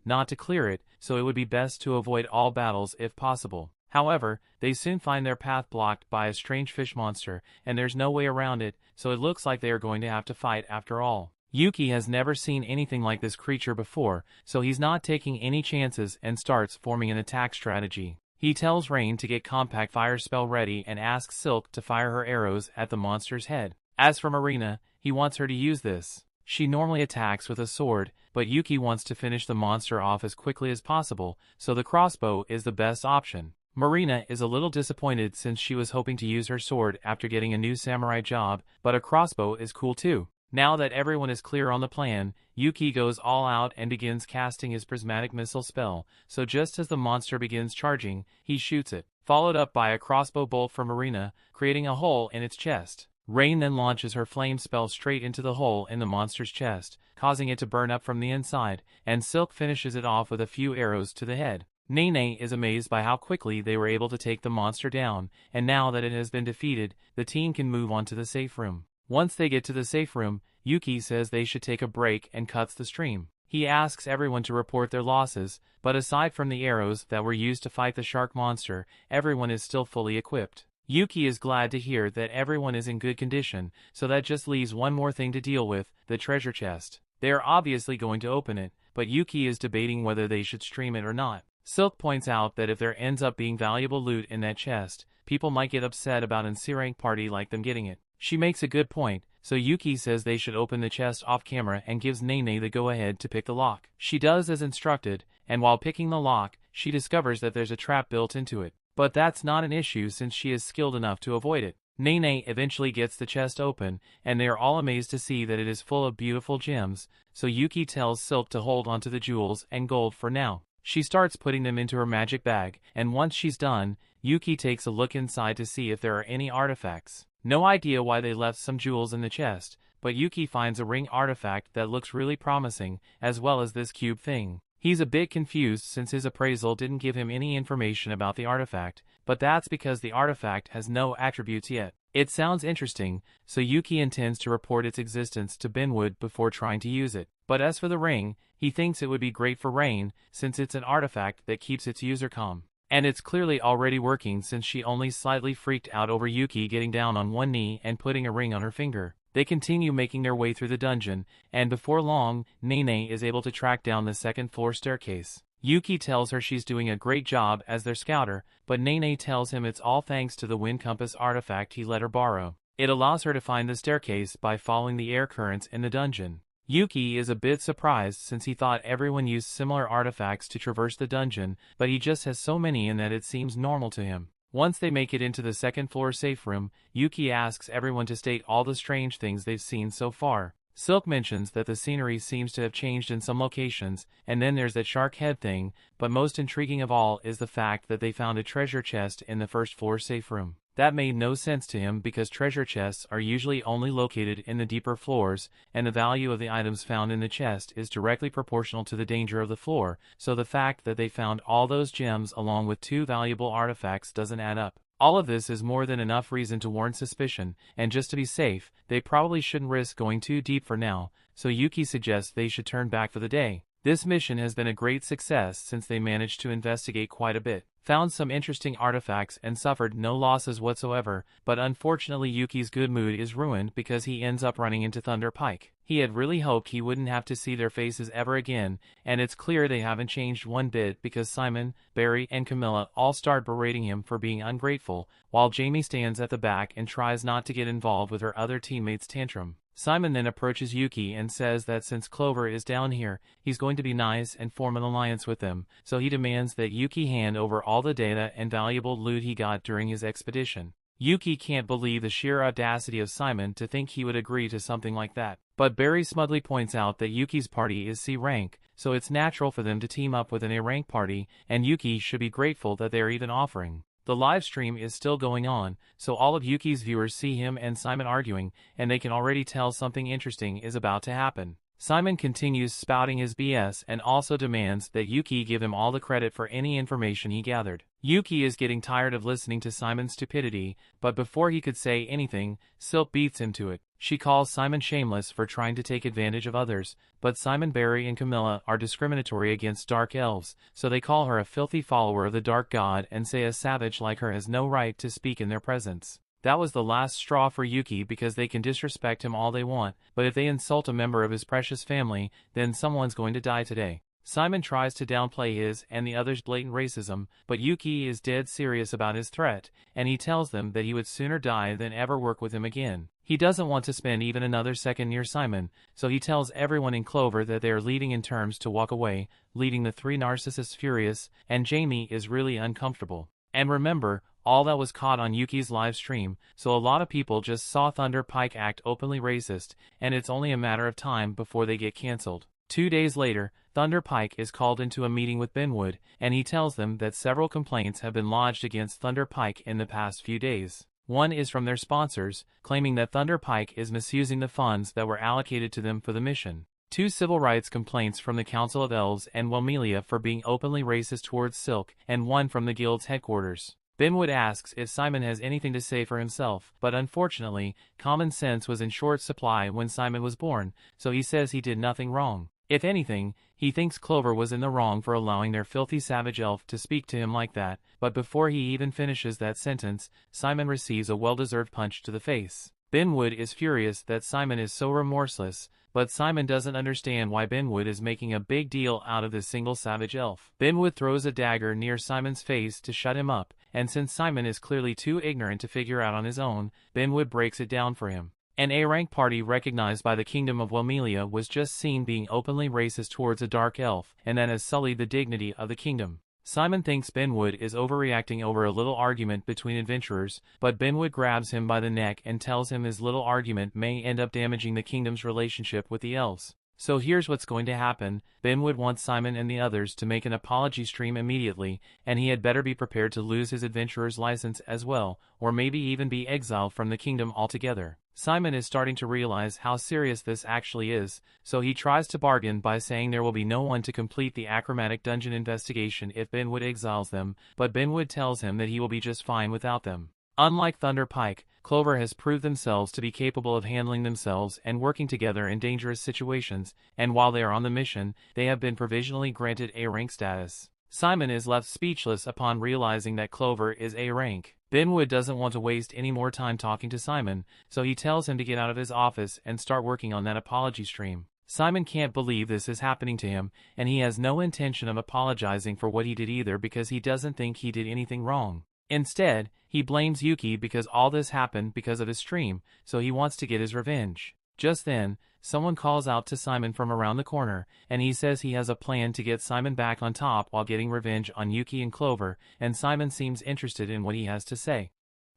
not to clear it, so it would be best to avoid all battles if possible. However, they soon find their path blocked by a strange fish monster, and there's no way around it, so it looks like they are going to have to fight after all. Yuke has never seen anything like this creature before, so he's not taking any chances and starts forming an attack strategy. He tells Rain to get compact fire spell ready and asks Silk to fire her arrows at the monster's head. As for Marina, he wants her to use this. She normally attacks with a sword, but Yuke wants to finish the monster off as quickly as possible, so the crossbow is the best option. Marina is a little disappointed since she was hoping to use her sword after getting a new samurai job, but a crossbow is cool too. Now that everyone is clear on the plan, Yuke goes all out and begins casting his prismatic missile spell, so just as the monster begins charging, he shoots it, followed up by a crossbow bolt from Marina, creating a hole in its chest. Rain then launches her flame spell straight into the hole in the monster's chest, causing it to burn up from the inside, and Silk finishes it off with a few arrows to the head. Nene is amazed by how quickly they were able to take the monster down, and now that it has been defeated, the team can move on to the safe room. Once they get to the safe room, Yuke says they should take a break and cuts the stream. He asks everyone to report their losses, but aside from the arrows that were used to fight the shark monster, everyone is still fully equipped. Yuke is glad to hear that everyone is in good condition, so that just leaves one more thing to deal with, the treasure chest. They are obviously going to open it, but Yuke is debating whether they should stream it or not. Silk points out that if there ends up being valuable loot in that chest, people might get upset about an C-rank party like them getting it. She makes a good point, so Yuke says they should open the chest off camera and gives Nene the go-ahead to pick the lock. She does as instructed, and while picking the lock, she discovers that there's a trap built into it. But that's not an issue since she is skilled enough to avoid it. Nene eventually gets the chest open, and they are all amazed to see that it is full of beautiful gems, so Yuke tells Silk to hold onto the jewels and gold for now. She starts putting them into her magic bag, and once she's done, Yuke takes a look inside to see if there are any artifacts. No idea why they left some jewels in the chest, but Yuke finds a ring artifact that looks really promising, as well as this cube thing. He's a bit confused since his appraisal didn't give him any information about the artifact, but that's because the artifact has no attributes yet. It sounds interesting, so Yuke intends to report its existence to Benwood before trying to use it. But as for the ring, he thinks it would be great for Rain, since it's an artifact that keeps its user calm. And it's clearly already working since she only slightly freaked out over Yuke getting down on one knee and putting a ring on her finger. They continue making their way through the dungeon, and before long, Nene is able to track down the second-floor staircase. Yuke tells her she's doing a great job as their scouter, but Nene tells him it's all thanks to the wind compass artifact he let her borrow. It allows her to find the staircase by following the air currents in the dungeon. Yuke is a bit surprised since he thought everyone used similar artifacts to traverse the dungeon, but he just has so many in that it seems normal to him. Once they make it into the second-floor safe room, Yuke asks everyone to state all the strange things they've seen so far. Silk mentions that the scenery seems to have changed in some locations, and then there's that shark head thing, but most intriguing of all is the fact that they found a treasure chest in the first-floor safe room. That made no sense to him because treasure chests are usually only located in the deeper floors, and the value of the items found in the chest is directly proportional to the danger of the floor, so the fact that they found all those gems along with 2 valuable artifacts doesn't add up. All of this is more than enough reason to warrant suspicion, and just to be safe, they probably shouldn't risk going too deep for now, so Yuke suggests they should turn back for the day. This mission has been a great success since they managed to investigate quite a bit, found some interesting artifacts and suffered no losses whatsoever, but unfortunately Yuke's good mood is ruined because he ends up running into Thunder Pike. He had really hoped he wouldn't have to see their faces ever again, and it's clear they haven't changed one bit because Simon, Barry, and Camelot all start berating him for being ungrateful, while Jamie stands at the back and tries not to get involved with her other teammates' tantrum. Simon then approaches Yuke and says that since Clover is down here, he's going to be nice and form an alliance with them, so he demands that Yuke hand over all the data and valuable loot he got during his expedition. Yuke can't believe the sheer audacity of Simon to think he would agree to something like that. But Barry smugly points out that Yuke's party is C rank, so it's natural for them to team up with an A rank party, and Yuke should be grateful that they are even offering. The live stream is still going on, so all of Yuke's viewers see him and Simon arguing, and they can already tell something interesting is about to happen. Simon continues spouting his BS and also demands that Yuke give him all the credit for any information he gathered. Yuke is getting tired of listening to Simon's stupidity, but before he could say anything, Silk beats him to it. She calls Simon shameless for trying to take advantage of others, but Simon, Barry, and Camilla are discriminatory against dark elves, so they call her a filthy follower of the dark god and say a savage like her has no right to speak in their presence. That was the last straw for Yuke because they can disrespect him all they want, but if they insult a member of his precious family, then someone's going to die today. Simon tries to downplay his and the others' blatant racism, but Yuke is dead serious about his threat, and he tells them that he would sooner die than ever work with him again. He doesn't want to spend even another second near Simon, so he tells everyone in Clover that they are leaving in terms to walk away, leading the three narcissists furious, and Jamie is really uncomfortable. And remember, all that was caught on Yuke's live stream, so a lot of people just saw Thunder Pike act openly racist, and it's only a matter of time before they get cancelled. 2 days later, Thunder Pike is called into a meeting with Benwood, and he tells them that several complaints have been lodged against Thunder Pike in the past few days. One is from their sponsors, claiming that Thunder Pike is misusing the funds that were allocated to them for the mission. 2 civil rights complaints from the Council of Elves and Wellmelia for being openly racist towards Silk, and 1 from the guild's headquarters. Benwood asks if Simon has anything to say for himself, but unfortunately, common sense was in short supply when Simon was born, so he says he did nothing wrong. If anything, he thinks Clover was in the wrong for allowing their filthy savage elf to speak to him like that, but before he even finishes that sentence, Simon receives a well-deserved punch to the face. Benwood is furious that Simon is so remorseless, but Simon doesn't understand why Benwood is making a big deal out of this single savage elf. Benwood throws a dagger near Simon's face to shut him up, and since Simon is clearly too ignorant to figure out on his own, Benwood breaks it down for him. An A-rank party recognized by the Kingdom of Wellmelia was just seen being openly racist towards a dark elf, and that has sullied the dignity of the kingdom. Simon thinks Benwood is overreacting over a little argument between adventurers, but Benwood grabs him by the neck and tells him his little argument may end up damaging the kingdom's relationship with the elves. So here's what's going to happen. Benwood wants Simon and the others to make an apology stream immediately, and he had better be prepared to lose his adventurer's license as well, or maybe even be exiled from the kingdom altogether. Simon is starting to realize how serious this actually is, so he tries to bargain by saying there will be no one to complete the Achromatic dungeon investigation if Benwood exiles them, but Benwood tells him that he will be just fine without them. Unlike Thunder Pike, Clover has proved themselves to be capable of handling themselves and working together in dangerous situations, and while they are on the mission, they have been provisionally granted A-rank status. Simon is left speechless upon realizing that Clover is A-rank. Benwood doesn't want to waste any more time talking to Simon, so he tells him to get out of his office and start working on that apology stream. Simon can't believe this is happening to him, and he has no intention of apologizing for what he did either because he doesn't think he did anything wrong. Instead, he blames Yuke because all this happened because of his stream, so he wants to get his revenge. Just then, someone calls out to Simon from around the corner, and he says he has a plan to get Simon back on top while getting revenge on Yuke and Clover, and Simon seems interested in what he has to say.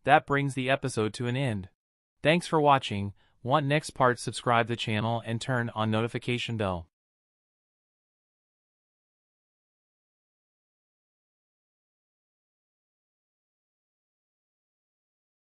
That brings the episode to an end. Thanks for watching. Want next part? Subscribe the channel and turn on notification bell.